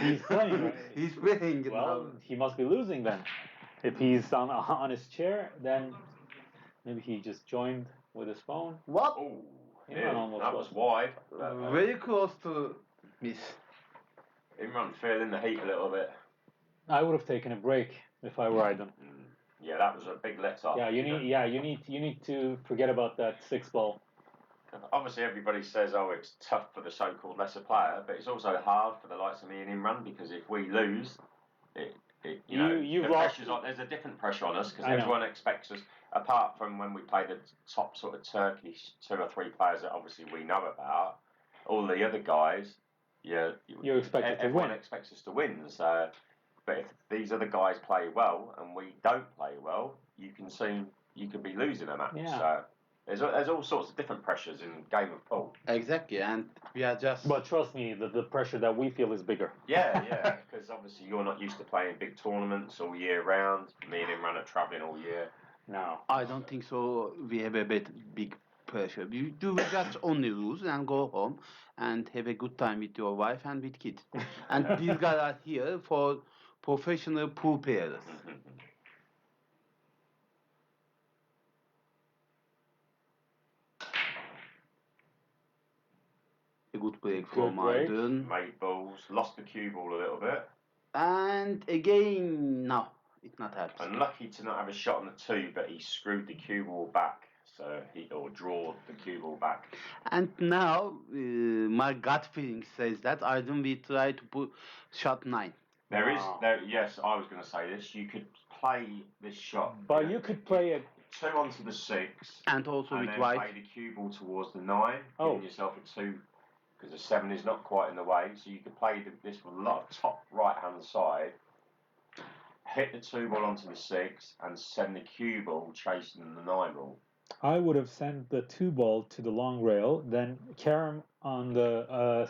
C: He's playing, right?
B: He's playing.
C: Well, he must be losing then. If he's on his chair, then maybe he just joined with his phone.
B: What?
D: Oh,
C: Imran
D: yeah,
C: almost
D: that was wide.
B: Very close to miss.
D: Imran feeling the heat a little bit.
C: I would have taken a break if I were Aydin.
D: Yeah, that was a big let off.
C: Yeah, you need to forget about that 6 ball.
D: Obviously, everybody says, "Oh, it's tough for the so-called lesser player," but it's also hard for the likes of me and Imran because if we lose,
C: You've lost.
D: There's a different pressure on us because
C: I know.
D: everyone expects us. Apart from when we play the top sort of Turkish 2 or 3 players that obviously we know about, all the other guys,
C: You're expected to
D: everyone
C: win.
D: expects us to win. So, but if these other guys play well and we don't play well, you could be losing a match.
C: Yeah.
D: So there's all sorts of different pressures in game of pool.
B: Exactly, and we are just.
C: But trust me, the pressure that we feel is bigger.
D: Yeah, because obviously you're not used to playing big tournaments all year round. Me and Imran are travelling all year.
C: No.
B: I don't think so. We have a big pressure. We just only lose and go home and have a good time with your wife and with kids. And these guys are here for professional pool players. A good break
C: Good
B: from
C: break.
B: Aydın.
D: Made balls, lost the cue ball a little bit.
B: And again, no, it not helps.
D: Unlucky to not have a shot on the 2, but he screwed the cue ball back. So or draw the cue ball back.
B: And now, my gut feeling says that Aydın will try to put shot 9.
D: Yes, I was going to say this. You could play this shot.
C: But you could play it
D: 2 onto the 6.
B: And also
D: and
B: with
D: then
B: white.
D: play the cue ball towards the 9,
C: Oh.
D: giving yourself a 2, because the 7 is not quite in the way. So you could play this with a lot of top right-hand side, hit the 2 ball onto the 6, and send the cue ball chasing the 9 ball.
C: I would have sent the 2 ball to the long rail, then Karam on the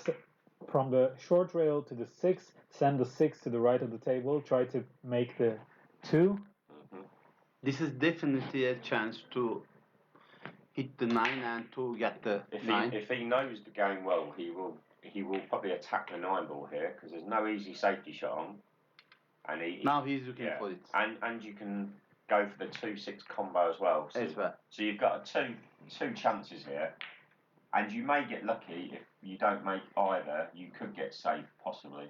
C: from the short rail to the 6, send the 6 to the right of the table, try to make the 2.
B: This is definitely a chance to hit the 9 and to get the 9.
D: If he knows the game well, he will probably attack the 9 ball here, because there's no easy safety shot on. And
B: Now he's looking for it.
D: And you can go for the 2-6 combo as well. So,
B: As well.
D: So you've got two chances here, and you may get lucky if you don't make either. You could get safe, possibly.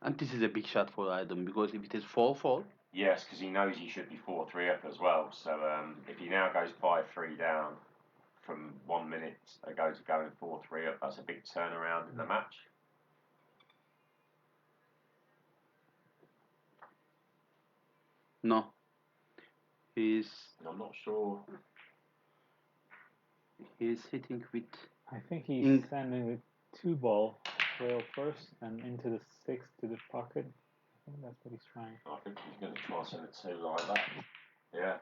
B: And this is a big shot for Aydın, because if it is 4-4.
D: Yes, because he knows he should be 4-3 up as well. So if he now goes 5-3 down from 1 minute ago to going 4-3 up, that's a big turnaround in the match.
B: No.
D: I'm not sure.
B: He's hitting with.
C: I think he's sending the 2 ball rail first and into the 6 to the pocket. I think that's what he's trying.
D: I think he's going to try and send a 2 like that. Yeah.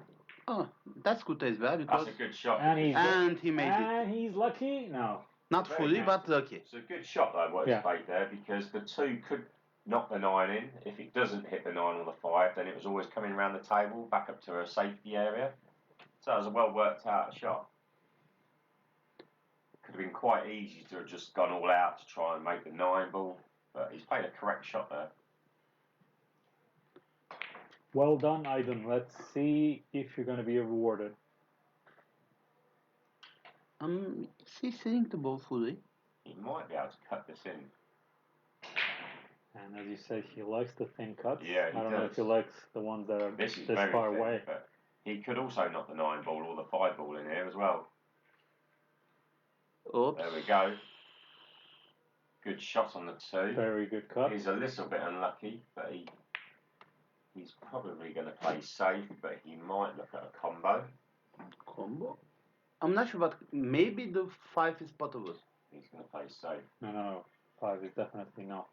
B: Oh, that's good as well, because.
D: That's a good shot.
C: And
B: he made it.
C: And he's lucky? No.
B: Not fully, but lucky.
D: It's a good shot though, what he's played there, because the 2 could knock the 9 in. If it doesn't hit the 9 or the 5, then it was always coming around the table, back up to a safety area. So that was a well worked out shot. Could have been quite easy to have just gone all out to try and make the 9 ball, but he's played a correct shot there.
C: Well done, Aydın. Let's see if you're going to be rewarded.
B: Is he seeing the ball fully?
D: He might be able to cut this in.
C: And as you say, he likes the thin cuts.
D: Yeah,
C: I don't know if he likes the ones that are
D: this
C: far
D: thin,
C: away.
D: But he could also knock the 9 ball or the 5 ball in here as well.
B: Oops.
D: There we go. Good shot on the 2.
C: Very good cut.
D: He's a little bit unlucky, but he's probably going to play safe, but he might look at a combo.
B: Combo? I'm not sure, but maybe the 5 is possible.
D: He's going to play safe.
C: No. 5 is definitely not.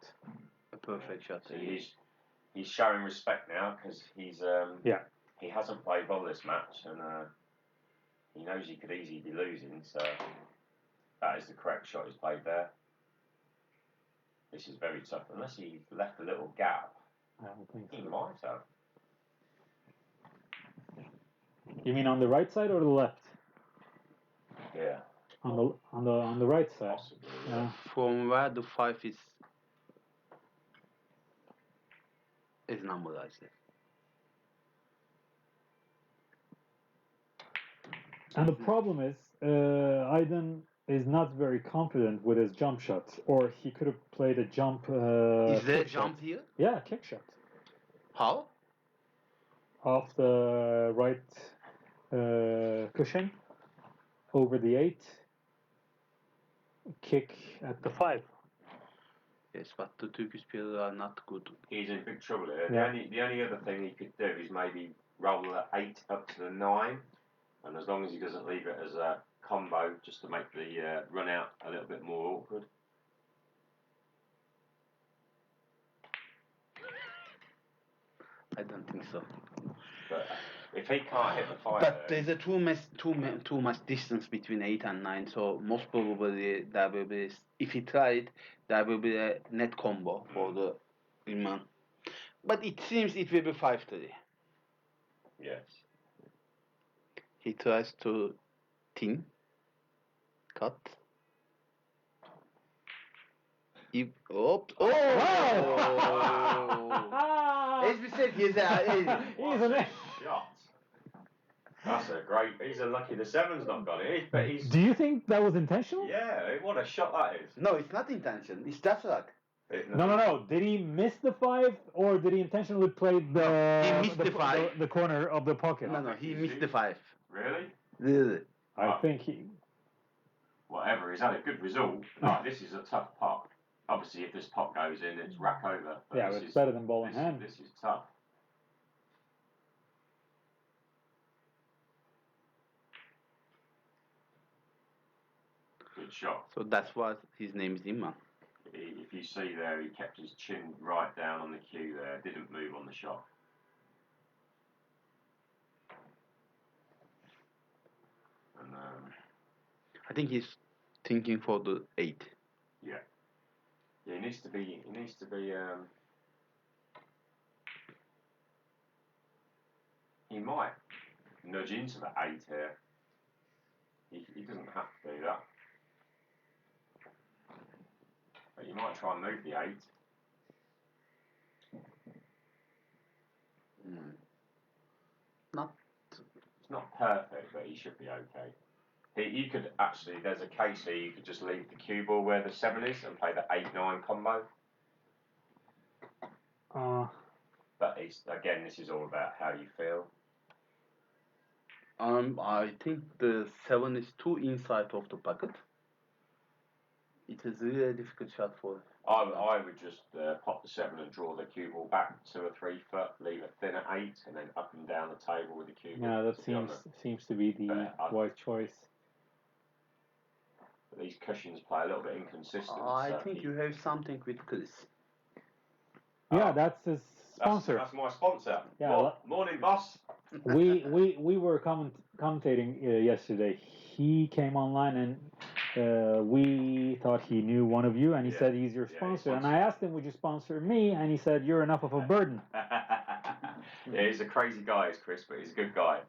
B: A perfect shot.
D: So he's showing respect now, because he hasn't played well this match, and he knows he could easily be losing, so that is the correct shot he's played there. This is very tough, unless he left a little gap.
C: I don't think so.
D: He might have.
C: You mean on the right side or the left?
D: Yeah.
C: On the right side.
D: Possibly.
C: Yeah.
B: From where the 5 is numerized.
C: And the problem is, Aydın is not very confident with his jump shots, or he could have played a jump.
B: Is there a
C: kick
B: jump
C: shot.
B: here?
C: Yeah, kick shot.
B: How?
C: Off the right cushion, over the 8, kick at the 5.
B: Yes, but the Turkish players are not good.
D: He's in big trouble here.
C: Yeah.
D: The only other thing he could do is maybe roll the 8 up to the 9, and as long as he doesn't leave it as a combo, just to make the run out a little bit more awkward.
B: I don't think so.
D: But if he can't hit the 5,
B: But there's a too much distance between 8 and 9, so most probably there will be, if he tried, there will be a net combo for the Imran. But it seems it will be 5-3.
D: yes.
B: He tries to tin, cut. As we said, he's
C: He's an
D: shot. That's a great. He's unlucky the seven's not got it. But he's.
C: Do you think that was intentional?
D: Yeah, what a shot that is.
B: No, it's not intention. It's just luck.
C: No. Did he miss the 5 or did he intentionally play
B: he missed the 5.
C: the corner of the pocket?
B: No, he missed the 5.
D: Really?
B: Really?
C: I think he.
D: Whatever, he's had a good result. Right, this is a tough pot. Obviously, if this pot goes in, it's rack over. But
C: Yeah, but it's better than ball in hand.
D: This is tough. Good shot.
B: So that's why his name is Imran.
D: If you see there, he kept his chin right down on the cue there, didn't move on the shot. And
B: I think he's thinking for the 8.
D: yeah, he needs to be. He might nudge into the 8 here. He doesn't have to do that. But you might try and move the 8. It's not perfect, but he should be okay. You could actually, there's a case here, you could just leave the cue ball where the 7 is and play the 8-9 combo. But again, this is all about how you feel.
B: I think the 7 is too inside of the pocket. It is really a difficult shot for.
D: I would just pop the 7 and draw the cue ball back 2 or 3 foot, leave it thin at 8, and then up and down the table with the cue ball.
C: Yeah, that seems to be the wise choice.
D: But these cushions play a little bit inconsistent.
B: I think you have something with Chris.
C: Yeah, that's his sponsor.
D: That's my sponsor.
C: Yeah,
D: morning, boss.
C: we were commentating yesterday. He came online and we thought he knew one of you, and he said he's your sponsor. And I asked him, would you sponsor me? And he said, you're enough of a burden.
D: Yeah, he's a crazy guy, is Chris, but he's a good guy.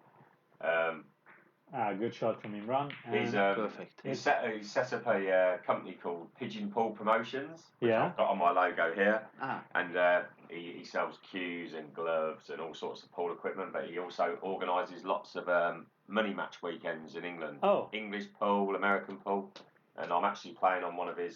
C: Good shot from Imran.
D: He's
B: perfect.
D: He set up a company called Pigeon Pool Promotions, which I've got on my logo here. And he sells cues and gloves and all sorts of pool equipment, but he also organises lots of money match weekends in England.
C: Oh.
D: English pool, American pool, and I'm actually playing on one of his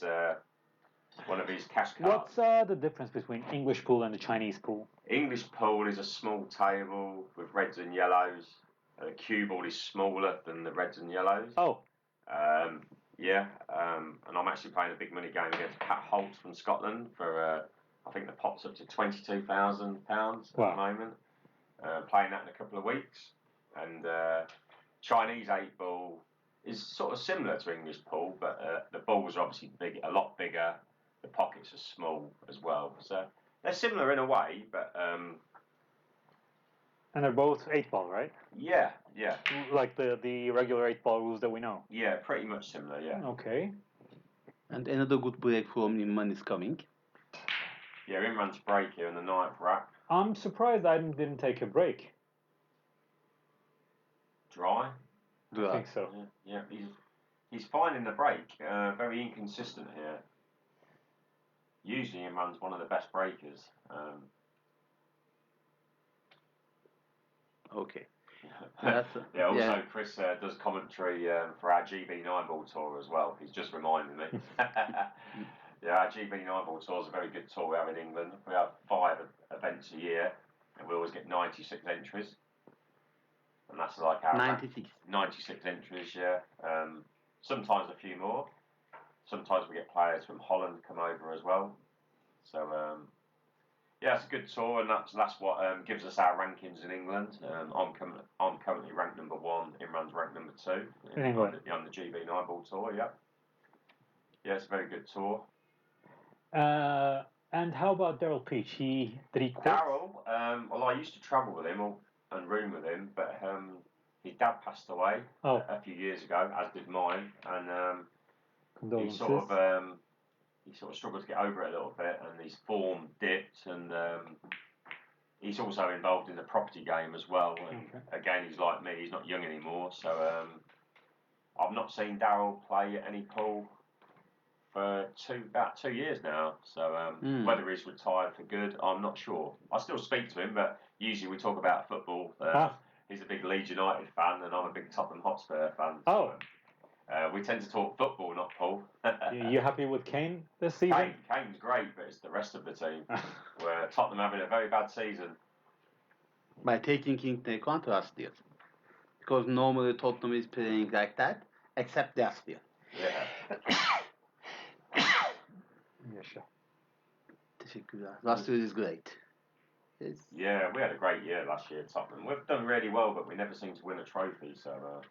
D: cash cards.
C: What's the difference between English pool and the Chinese pool?
D: English pool is a small table with reds and yellows. The cue ball is smaller than the reds and yellows.
C: Oh.
D: And I'm actually playing a big money game against Pat Holt from Scotland for, I think the pot's up to £22,000 at the moment. Playing that in a couple of weeks. And Chinese 8 ball is sort of similar to English pool, but the balls are obviously a lot bigger. The pockets are small as well. So they're similar in a way, but...
C: and they're both 8-ball, right?
D: Yeah.
C: Like the regular 8-ball rules that we know?
D: Yeah, pretty much similar, yeah.
C: Okay.
B: And another good break from Imran is coming.
D: Yeah, Imran's break here in the 9th rack.
C: I'm surprised Aydin didn't take a break.
D: Dry?
C: I think so.
D: Yeah, he's fine in the break. Very inconsistent here. Usually Imran's one of the best breakers.
B: Okay.
D: Also Chris does commentary for our GB 9-ball tour as well. He's just reminding me. Yeah, our GB 9-ball tour is a very good tour we have in England. We have 5 events a year, and we always get 96 entries. And that's like our 96 entries, yeah. Sometimes a few more. Sometimes we get players from Holland come over as well. So, yeah, it's a good tour, and that's what gives us our rankings in England. I'm currently ranked number 1. Imran's ranked number 2
C: in England
D: on the GB 9-ball tour. Yeah, yeah, it's a very good tour.
C: And how about Daryl Peach? Did he quit?
D: Daryl, well, I used to travel with him and room with him, but his dad passed away a few years ago, as did mine, and he sort of struggled to get over it a little bit, and his form dipped, and he's also involved in the property game as well. And again, he's like me; he's not young anymore, so I've not seen Daryl play at any pool for about 2 years now. So whether he's retired for good, I'm not sure. I still speak to him, but usually we talk about football. He's a big Leeds United fan, and I'm a big Tottenham Hotspur fan. So, we tend to talk football, not Paul.
C: You happy with Kane this season?
D: Kane's great, but it's the rest of the team. Where Tottenham having a very bad season.
B: By taking into account last year. Because normally Tottenham is playing like that, except last year.
D: Yeah.
C: Yaşa.
B: Teşekkürler. Last year is great. Yes.
D: Yeah, we had a great year last year, Tottenham. We've done really well, but we never seem to win a trophy. So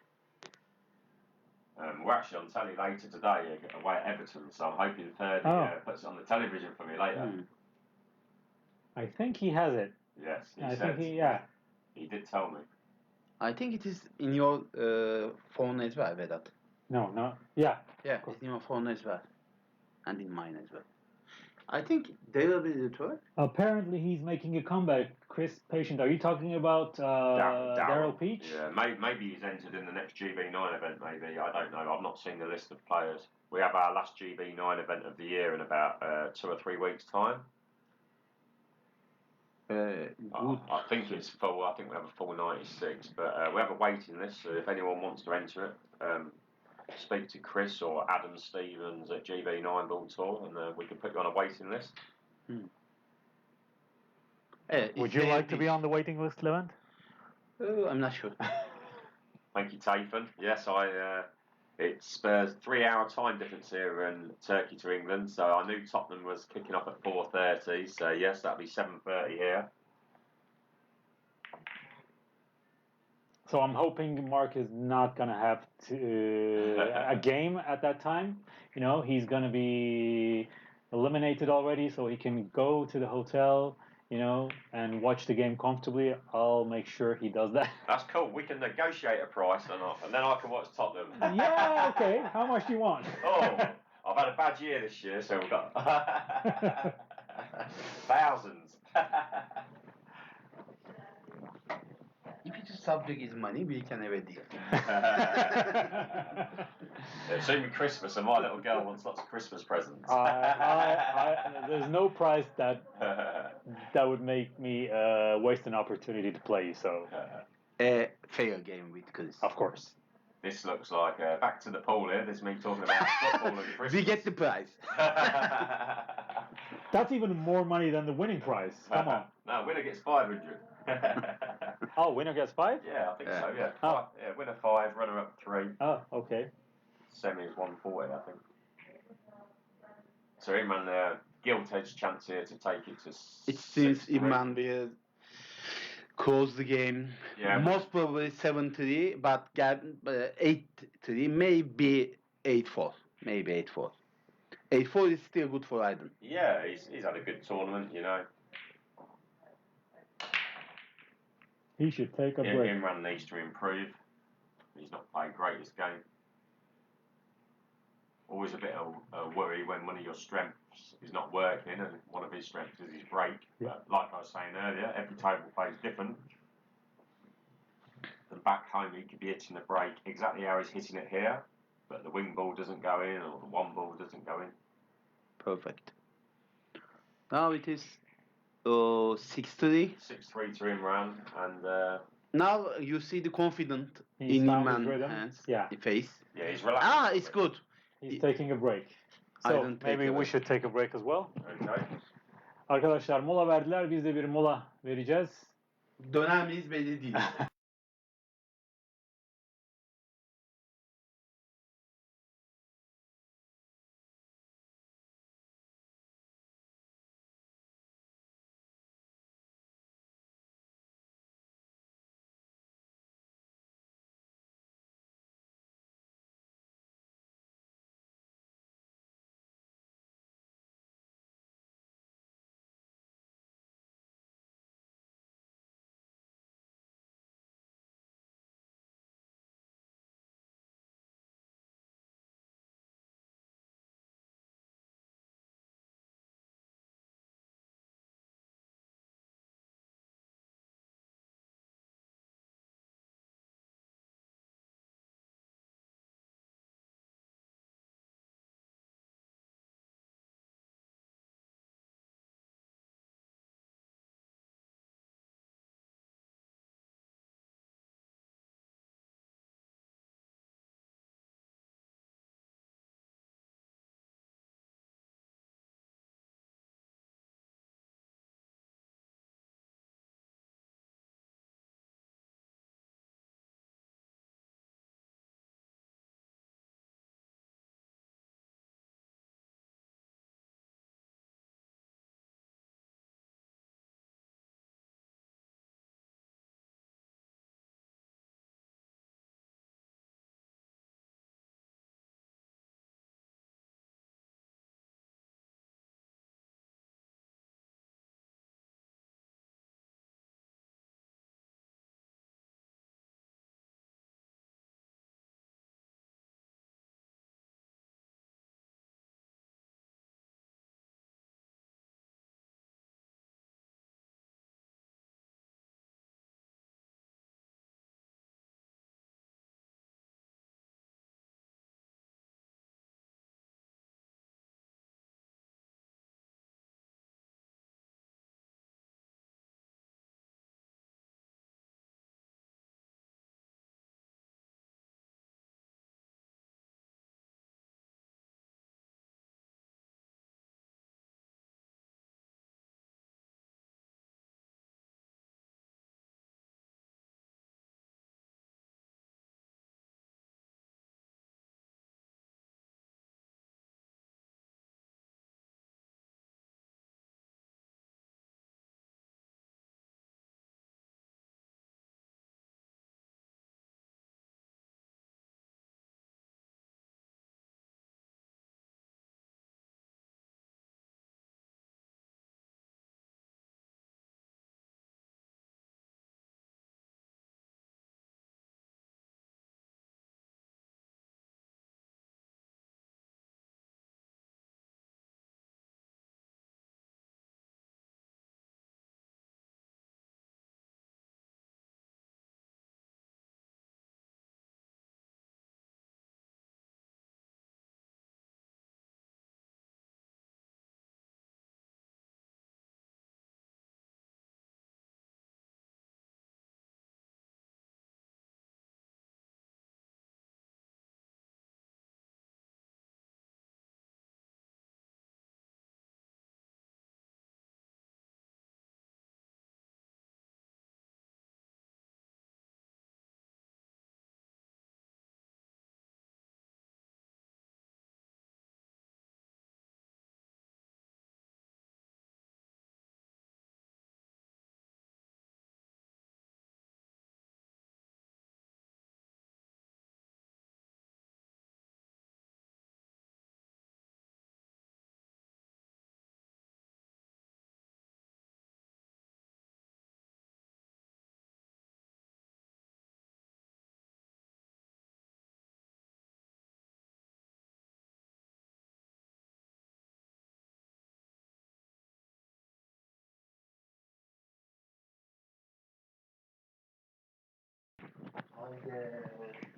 D: we're actually on telly later today away at Everton. So I'm hoping Ferdi puts it on the television for me later.
C: I think he has it.
D: Yes,
C: I
D: said.
C: think
D: He did tell me.
B: I think it is in your phone as well, Vedat.
C: No. Yeah.
B: Yeah, it's in your phone as well. And in mine as well. I think they will be the tour.
C: Apparently he's making a comeback. Chris Patient, are you talking about Daryl Peach?
D: Yeah, maybe he's entered in the next GB9 event, maybe. I don't know. I've not seen the list of players. We have our last GB9 event of the year in about 2 or 3 weeks' time. I think it's full. I think we have a full 96, but we have a waiting list, so if anyone wants to enter it, speak to Chris or Adam Stevens at GB9 Ball Tour, and we can put you on a waiting list.
C: Would you like to be on the waiting list, Levent?
B: I'm not sure.
D: Thank you, Tayfun. Yes, it Spurs 3-hour time difference here in Turkey to England, so I knew Tottenham was kicking off at 4:30, so yes, that'll be 7:30 here.
C: So I'm hoping Mark is not going to have a game at that time. You know, he's going to be eliminated already, so he can go to the hotel, you know, and watch the game comfortably. I'll make sure he does that.
D: That's cool. We can negotiate a price and then I can watch Tottenham.
C: Yeah, okay. How much do you want?
D: I've had a bad year this year, so we've got thousands.
B: If it is subject is money, we can have a deal.
D: It's soon be Christmas, and my little girl wants lots of Christmas presents.
C: There's no price that would make me waste an opportunity to play. So
B: A fair game with Chris.
C: Of course.
D: This looks like back to the pool here. This is me talking about football and Christmas.
B: We get the prize.
C: That's even more money than the winning prize. Come on.
D: No, winner gets 500.
C: Oh, winner gets 5?
D: Yeah, I think so. Yeah.
C: Oh.
D: Yeah, winner 5, runner up 3.
C: Oh, okay.
D: Semi is 140, I think. So Imran, gilt-edged chance here to take it to.
B: It seems Imran will close the game.
D: Yeah.
B: Most probably 7-3, but 8-3, maybe 8-4. Maybe 8-4. 8-4 is still good for Aydin.
D: Yeah, he's had a good tournament, you know.
C: He should take a break.
D: Imran needs to improve. He's not played great this game. Always a bit of a worry when one of your strengths is not working, and one of his strengths is his break.
C: Yeah.
D: But like I was saying earlier, every table plays different. And back home, he could be hitting the break exactly how he's hitting it here, but the wing ball doesn't go in, or the one ball doesn't go in.
B: Perfect. Now it is 6-3.
D: 6-3 to Imran, and
B: Now you see the confidence
C: He's
B: in
C: found his
B: Imran's
C: rhythm.
B: hands,
C: Yeah.
B: the face.
D: yeah, he's relaxed.
B: It's good.
C: He's taking a break.
B: I
C: So
B: don't take
C: maybe
B: a
C: we
B: break.
C: should take a break as well.
D: Okay.
C: Arkadaşlar mola verdiler. Biz de bir mola vereceğiz.
B: Döner miyiz belli değil.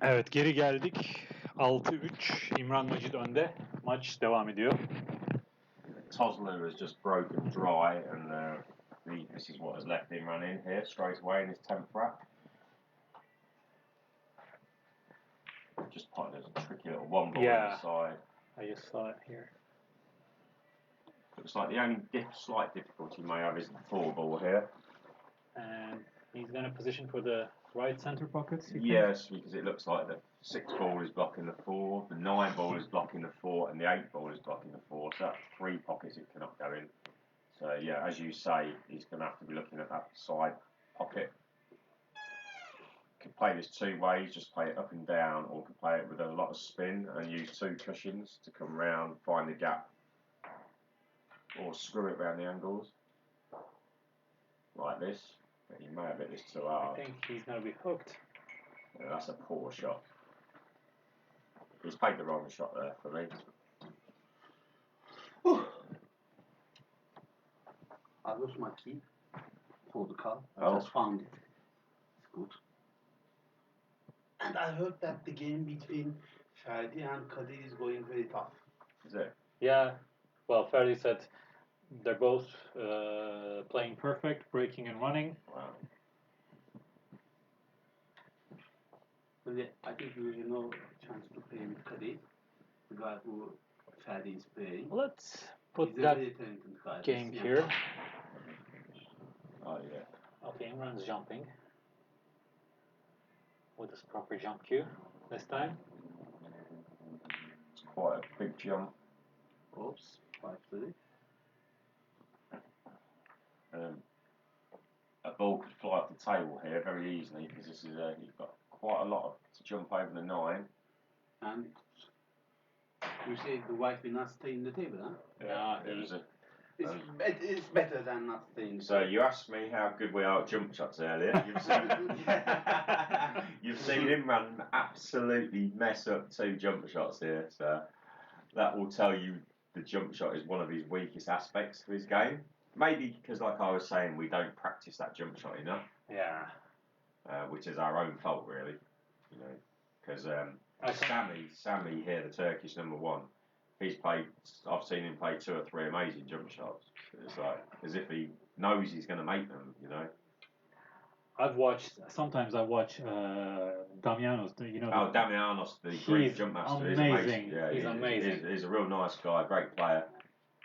C: Evet, geri geldik. 6-3. İmran Majid önde. Maç devam ediyor.
D: Tozlu has just broken dry, and this is what has left him run in here straight away in his 10th rack. Just putting a tricky little one ball inside.
C: I just saw it here.
D: Looks like the only slight difficulty he may have is the 4 ball here.
C: And he's going to position for the right center pockets?
D: Yes, because it looks like the 6 ball is blocking the 4, the 9 ball is blocking the 4, and the 8 ball is blocking the 4. So that's 3 pockets it cannot go in. So yeah, as you say, he's going to have to be looking at that side pocket. Could play this 2 ways, just play it up and down, or could play it with a lot of spin and use 2 cushions to come round, find the gap, or screw it round the angles, like this. But he may have hit this too hard.
C: I think he's going to be hooked.
D: Yeah, that's a poor shot. He's played the wrong shot there for me.
B: I lost my key for the car. I
D: Oh.
B: just found it. It's good. And I heard that the game between Ferdi and Kadir is going very tough.
D: Is it?
C: Yeah. Well, Ferdi said they're both playing perfect, breaking and running.
D: Wow.
B: Really, I think we have no chance to play with Kadir, the guy who Ferdi is playing.
C: Let's put
B: He's a
C: that
B: very talented guy.
C: game
B: Yeah.
C: here.
D: Oh yeah.
C: Okay, Imran's jumping with his proper jump cue this time.
D: It's quite a big jump.
B: Oops, 5-3.
D: A ball could fly off the table here very easily because this is you've got quite a lot to jump over the 9.
B: And you say the white will not stay in the table, huh?
C: Yeah,
D: it was a.
B: It's better than not staying.
D: So you asked me how good we are at jump shots earlier. You've seen him run absolutely mess up 2 jump shots here. So that will tell you the jump shot is one of his weakest aspects of his game. Maybe because, like I was saying, we don't practice that jump shot enough.
C: Yeah.
D: Which is our own fault, really. You know, because Sammy here, the Turkish number 1. I've seen him play 2 or 3 amazing jump shots. It's like as if he knows he's going to make them, you know.
C: Sometimes I watch Damianos,
D: Damianos, the Greek jump master, is amazing. Yeah,
C: he's amazing.
D: He's a real nice guy, great player.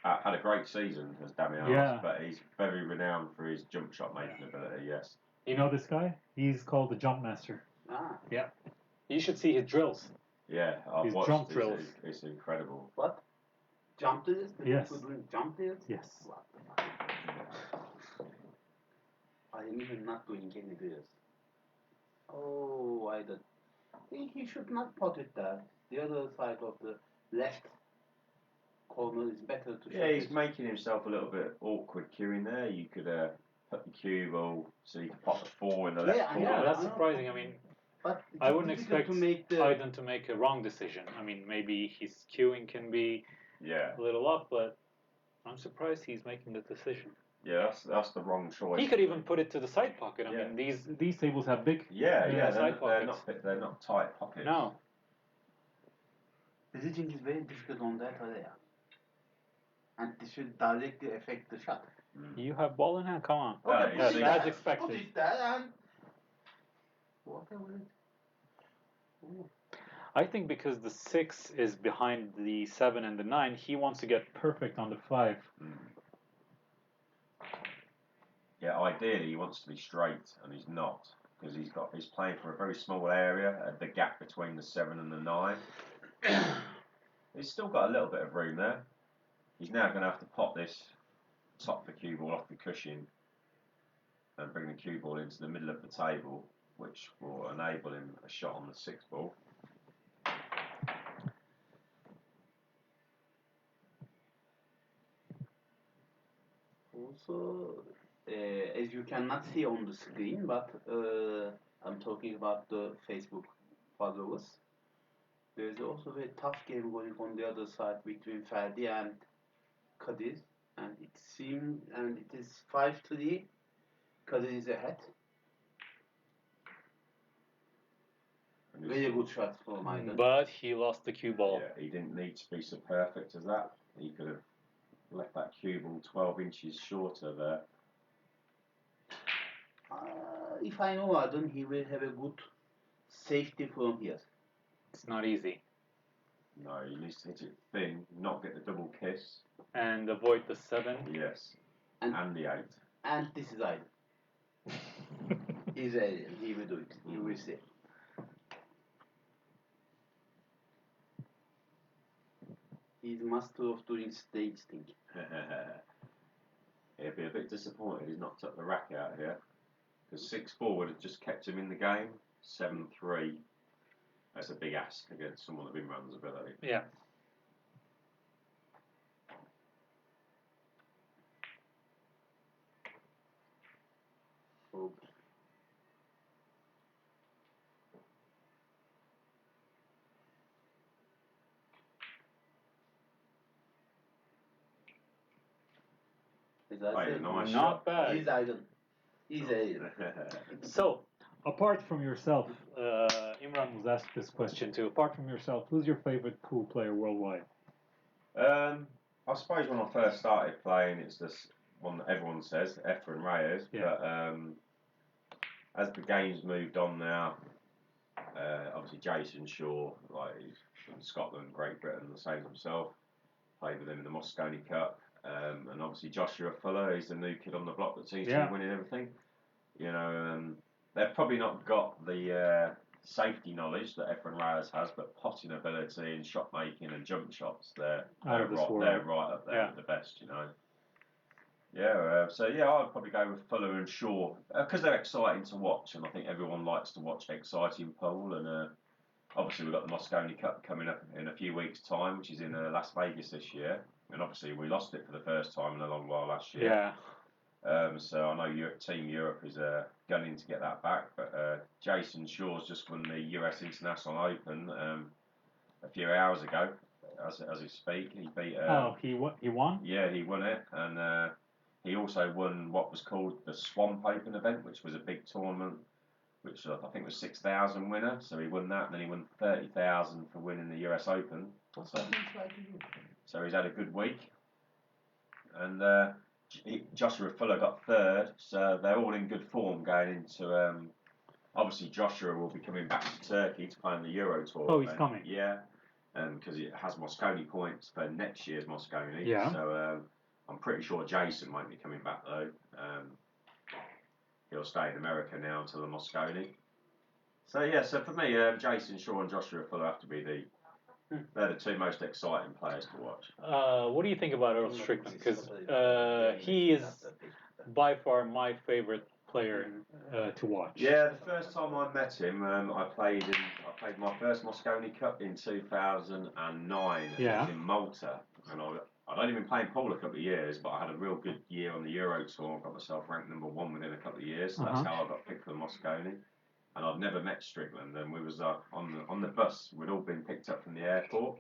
D: Had a great season as Damianos, but he's very renowned for his jump shot making ability, yes.
C: You know this guy? He's called the jump master.
B: Ah.
C: Yeah. You should see his drills.
D: Yeah, I've
C: His
D: watched
C: jump drills.
D: It's incredible.
B: What? Jump drills?
C: Yes.
B: People doing jump drills?
C: Yes.
B: What the fuck? I am even not doing any drills. Oh, I don't. He should not put it there. The other side of the left corner is better to
D: Yeah,
B: shoot
D: he's
B: it.
D: making himself a little bit awkward queuing there. You could put the cue ball so you could pop the 4 in the left corner.
C: Yeah, that's surprising. I mean,
B: But
C: I wouldn't expect
B: to
C: Aydin to make a wrong decision. I mean, maybe his queuing can be a little off, but I'm surprised he's making the decision.
D: Yeah, that's the wrong choice.
C: He could even put it to the side pocket. I mean, these tables have big side pockets.
D: They're not tight pockets.
C: No.
B: Positioning is very difficult on that area. And this will directly affect the shot.
C: You have ball in hand? Come on.
B: Okay,
C: Yeah,
B: put it
C: that's
B: there.
C: expected.
B: Put it there and whatever.
C: I think because the 6 is behind the 7 and the 9, he wants to get perfect on the 5.
D: Yeah, ideally he wants to be straight, and he's not, because he's playing for a very small area, the gap between the 7 and the 9. He's still got a little bit of room there. He's now going to have to pop this top the cue ball off the cushion and bring the cue ball into the middle of the table, which will enable him a shot on the 6 ball.
B: Also, as you cannot see on the screen, but I'm talking about the Facebook followers. There's also a tough game going on the other side between Ferdi and Kadir, and it is 5-3. Kadir is ahead. Very good shot from Aydin.
C: But he lost the cue ball.
D: Yeah, he didn't need to be so perfect as that. He could have left that cue ball 12 inches shorter there.
B: If I know Aydin, he will have a good safety from here.
C: It's not easy.
D: No, he needs to hit it thin, not get the double kiss.
C: And avoid the 7.
D: Yes,
B: And-
D: and the 8.
B: And this is Aydin. He's alien. He will do it. You will see. He's master of doing stage thing.
D: He'll be a bit disappointed he's knocked up the rack out here. Because 6-4 would have just kept him in the game. 7-3. That's a big ask against someone of Imran's ability.
C: Yeah.
B: Oh. As I said,
D: Nice
C: Not
D: shot.
C: bad.
B: he's Aydin. He's alien.
C: So, apart from yourself, Imran was asked this question too. Apart from yourself, who's your favorite pool player worldwide?
D: I suppose when I first started playing, it's this one that everyone says, Efren Reyes.
C: Yeah.
D: But as the game's moved on now, obviously Jason Shaw, like he's from Scotland, Great Britain, the same as himself. Played with him in the Moscone Cup. And obviously Joshua Fuller, he's the new kid on the block that seems to be winning everything. You know, they've probably not got the safety knowledge that Efren Reyes has, but potting ability and shot making and jump shots, they're right up there with the best, you know. Yeah, I'd probably go with Fuller and Shaw because they're exciting to watch, and I think everyone likes to watch exciting pool. And obviously we've got the Moscone Cup coming up in a few weeks' time, which is in Las Vegas this year. And obviously we lost it for the first time in a long while last year.
C: Yeah.
D: So I know Team Europe is gunning to get that back. But Jason Shaw's just won the US International Open a few hours ago, as we speak. He beat.
C: He won?
D: Yeah, he won it, and he also won what was called the Swamp Open event, which was a big tournament, which I think was 6,000 winner. So he won that, and then he won 30,000 for winning the US Open. So he's had a good week, and Joshua Fuller got 3rd, so they're all in good form going into. Obviously, Joshua will be coming back to Turkey to play in the Eurotour.
C: Oh, he's coming.
D: Yeah, because it has Moscone points for next year's Moscone.
C: Yeah.
D: So I'm pretty sure Jason won't be coming back though. He'll stay in America now until the Moscone. So for me, Jason Shaw and Joshua Fuller have to be they're the two most exciting players to watch.
C: What do you think about Earl Strickland? Because he is by far my favorite player to watch.
D: Yeah, the first time I met him, I played my first Moscone Cup in 2009.
C: Yeah.
D: It was in Malta, and I'd only been playing pool a couple of years, but I had a real good year on the Eurotour. Got myself ranked #1 within a couple of years. So that's how I got picked for the Moscone. And I'd never met Strickland, and we was on the bus. We'd all been picked up from the airport,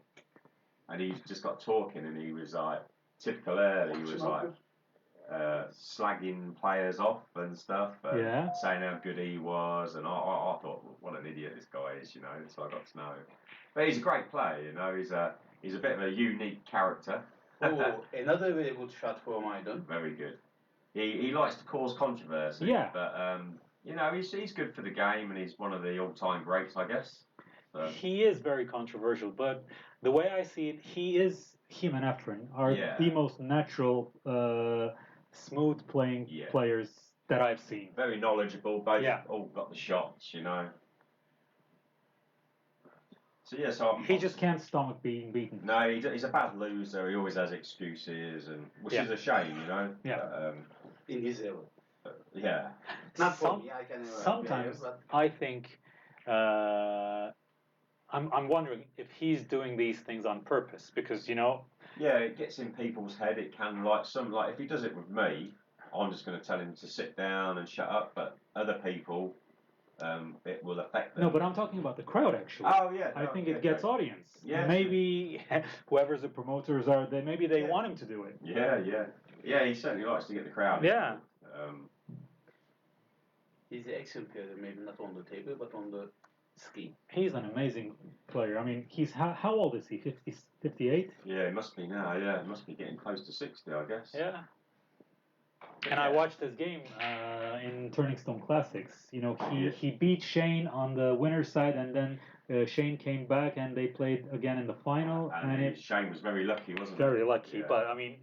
D: and he just got talking, and he was like typical early. He was like slagging players off and stuff, and saying how good he was, and I thought, well, what an idiot this guy is, you know. So I got to know him. But he's a great player, you know. He's a bit of a unique character.
B: Oh, another very good shot from Aydin.
D: Very good. He likes to cause controversy.
C: Yeah.
D: But you know, he's good for the game, and he's one of the all-time greats, I guess. So.
C: He is very controversial, but the way I see it, him and Efren are the most natural, smooth playing players that I've seen.
D: Very knowledgeable, both all got the shots, you know. So
C: he just can't stomach being beaten.
D: No, he's a bad loser. He always has excuses, which is a shame, you know.
C: Yeah.
B: In his level.
D: Yeah.
B: Not for me. I can never.
C: Sometimes I think I'm wondering if he's doing these things on purpose because you know.
D: Yeah, it gets in people's head. It can like if he does it with me, I'm just going to tell him to sit down and shut up. But other people, it will affect them.
C: No, but I'm talking about the crowd actually.
D: Oh yeah.
C: I think it gets audience.
D: Yeah.
C: Maybe whoever's the promoters are, maybe they want him to do it.
D: Yeah. He certainly likes to get the crowd.
C: Yeah.
B: He's an excellent player, maybe not on the table, but on the scheme.
C: He's an amazing player. I mean, he's how old is he? 50, 58?
D: Yeah, it must be now. Yeah, it must be getting close to 60, I guess.
C: Yeah. And I watched his game in Turning Stone Classics. You know, he beat Shane on the winner's side, and then Shane came back and they played again in the final.
D: And Shane was very lucky, wasn't he?
C: Very lucky,
D: Yeah.
C: but I mean,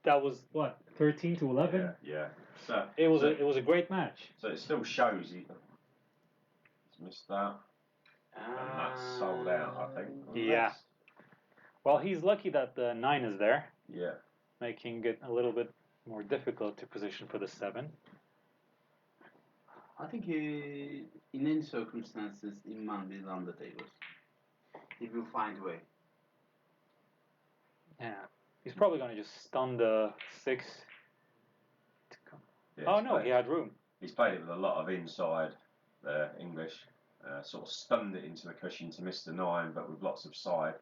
C: that was what 13 to 11.
D: Yeah. So
C: it was a great match.
D: So it still shows he's missed that, and that's sold out, I think.
C: Yeah. Well, he's lucky that the 9 is there.
D: Yeah.
C: Making it a little bit more difficult to position for the 7.
B: I think in any circumstances, Imran will run the tables. He will find a way.
C: Yeah. He's probably going to just stun the 6.
D: Yeah,
C: oh no, he had room.
D: He's played it with a lot of inside English. Sort of stunned it into the cushion to miss the 9, but with lots of side.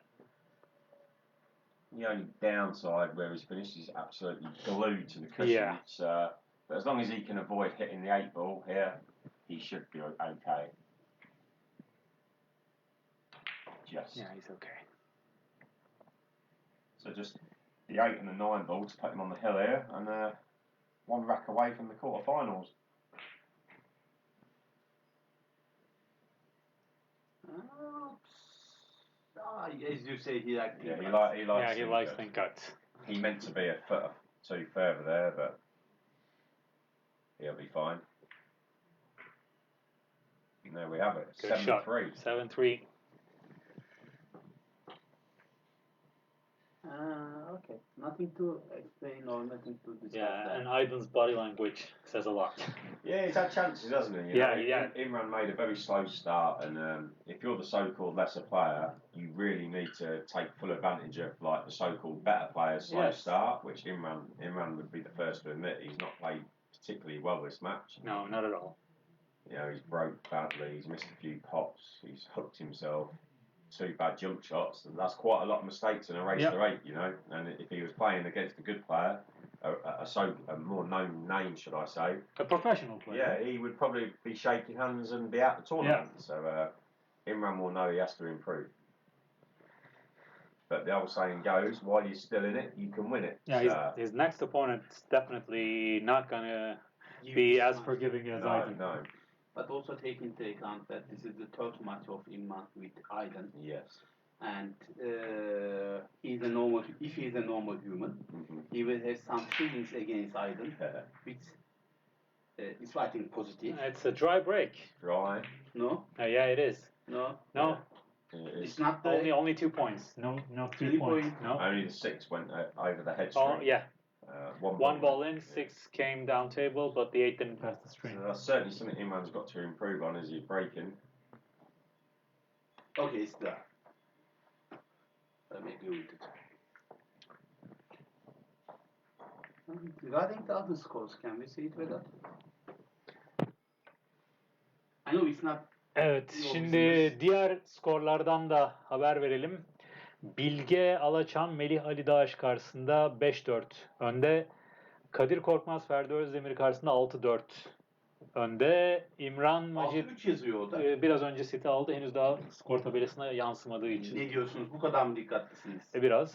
D: The only downside where he's finished is absolutely glued to the cushion.
C: Yeah.
D: But as long as he can avoid hitting the 8 ball here, he should be okay.
C: Yeah, he's okay.
D: So just the 8 and the 9 ball to put him on the hill here, and 1 rack away from the quarterfinals.
B: As you say, he likes.
D: Yeah, he likes.
C: Yeah, he likes think cuts.
D: He meant to be a foot or 2 further there, but he'll be fine. And there we have it. 7-3.
C: 7-3.
B: Okay. Nothing to explain or nothing to discuss.
C: Yeah, and Aydin's body language says a lot.
D: Yeah, he's had chances, hasn't he?
C: Yeah.
D: Imran made a very slow start, and if you're the so-called lesser player, you really need to take full advantage of like the so-called better players' slow start, which Imran would be the first to admit he's not played particularly well this match.
C: No, not at all.
D: You know, he's broke badly, he's missed a few pots, he's hooked himself, 2 bad jump shots, and that's quite a lot of mistakes in a race to 8, you know. And if he was playing against a good player, a more known name, should I say,
C: a professional player,
D: he would probably be shaking hands and be out the tournament. Yeah. So Imran will know he has to improve. But the old saying goes, while you're still in it, you can win it.
C: Yeah, his next opponent's definitely not gonna be as forgiving as Aydin.
D: No.
B: But also take into account that this is the 3rd match of Imran with Aydin.
D: Yes.
B: And if he's a normal human, he will have some feelings against Aydin, which is, I think, positive.
C: It's a dry break.
D: Dry?
B: No?
C: Yeah, it is.
B: No?
C: No.
B: It's not
C: only 2 points. No 3 points. No.
D: Only the 6 went over the head string.
C: Oh, yeah.
D: 1
C: ball in, 6 came down table, but the 8 didn't pass the string.
D: So that's certainly something Imran's got to improve on as he's breaking.
B: Okay, it's there. Let me agree with it. Regarding the other scores, can we see it with that? I know it's not.
C: Evet, şimdi diğer skorlardan da haber verelim. Bilge Alaçam, Melih Ali Dağaş karşısında 5-4 önde. Kadir Korkmaz Ferdi Ozdemir karşısında 6-4 önde. İmran Majid
B: 6-3 yazıyor o da.
C: Biraz önce seti aldı. Henüz daha skor tabelasına yansımadığı için.
B: Ne diyorsunuz? Bu kadar mı dikkatlisiniz?
C: Biraz.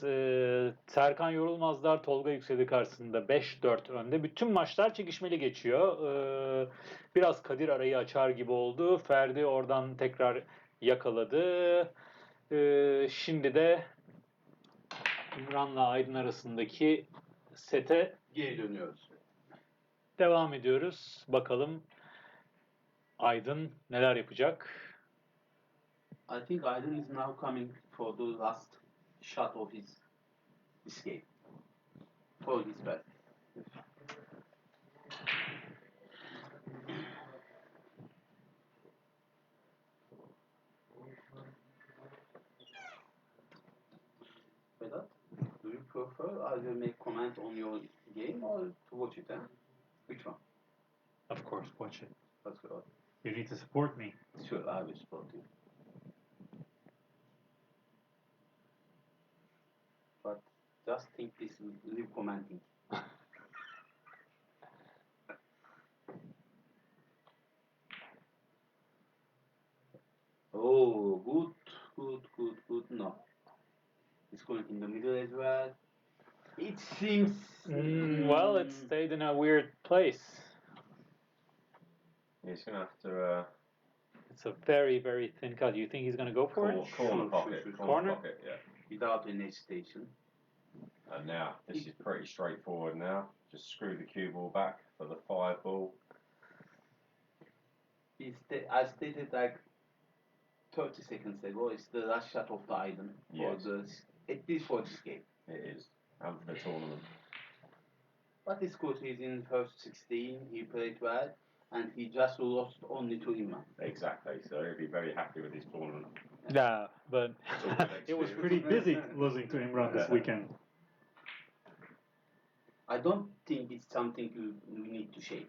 C: Serkan Yorulmazlar Tolga Yükselir karşısında 5-4 önde. Bütün maçlar çekişmeli geçiyor. Biraz Kadir arayı açar gibi oldu. Ferdi oradan tekrar yakaladı. Şimdi de İmran'la Aydin arasındaki sete
B: geri dönüyoruz.
C: Devam ediyoruz. Bakalım Aydin neler yapacak?
B: I think Aydin is now coming for the last shot of his game. For his best. Vedat, do you prefer either make comment on your game or to watch it? Which one?
C: Of course, watch it.
B: That's good.
C: You need to support me.
B: Sure, I will support you. But just think this live commenting. scoring in the middle as well. It seems...
C: Well, it stayed in a weird place.
D: He's going to have to...
C: It's a very, very thin cut. Do you think he's going to go for it?
D: Corner pocket.
C: Corner?
D: Pocket, yeah.
B: Without any hesitation.
D: And now, this is pretty straightforward now. Just screw the cue ball back for the 5 ball.
B: I stated like 30 seconds ago, it's the last shot of the Aydin.
D: Yes.
B: At least for this game.
D: It is. And for the tournament.
B: But it's good, he's in first 16, he played well, and he just lost only to Imran.
D: Exactly, so he'll be very happy with his tournament.
C: Yeah, but
D: all good
C: it was
D: experience.
C: pretty busy losing to Imran this weekend.
B: I don't think it's something we need to shame.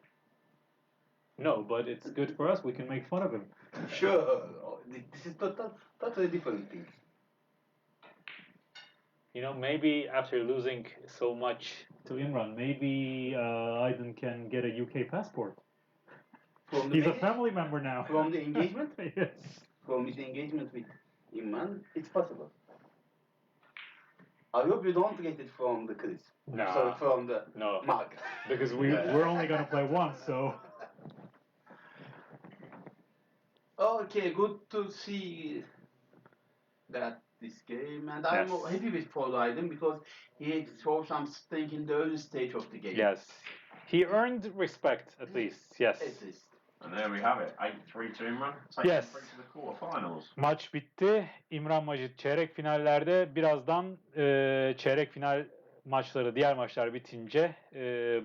C: No, but it's good for us. We can make fun of him.
B: Sure, this is totally different thing.
C: You know, maybe after losing so much to Imran, maybe Aydin can get a UK passport. He's a family member now.
B: From the engagement?
C: Yes.
B: From his engagement with Imran, it's possible. I hope you don't get it from the Chris.
C: No.
B: So from the
C: No.
B: Mark.
C: Because we're only going to play once, so...
B: Okay, good to see that this game, and I'm
C: Yes.
B: happy with Paul Aydin because he showed some strength in the early stage of the game.
C: Yes. He earned respect, at least. Yes.
B: At least.
D: And there we have it, 8-3 to Imran. Taking
C: Yes.
D: through to the quarterfinals.
C: Maç bitti. İmran Majid çeyrek finallerde. Birazdan çeyrek final maçları, diğer maçlar bitince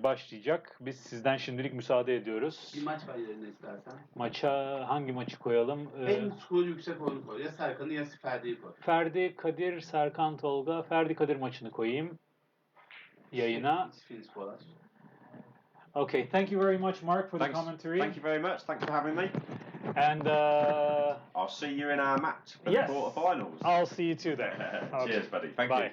C: başlayacak. Biz sizden şimdilik müsaade ediyoruz.
B: Bir maç var yerine istersen.
C: Maça hangi maçı koyalım?
B: En skoru yüksek onu koy. Ya Serkan'ı ya Ferdi'yi koy.
C: Ferdi, Kadir, Serkan, Tolga. Ferdi, Kadir maçını koyayım yayına.
B: It's Phil's for us.
C: Okay, thank you very much, Mark, for the commentary.
D: Thank you very much. Thanks for having me.
C: And
D: I'll see you in our match for
C: Yes.
D: the quarterfinals.
C: I'll see you too then. Okay.
D: Cheers, buddy. Thank
C: Bye.
D: you.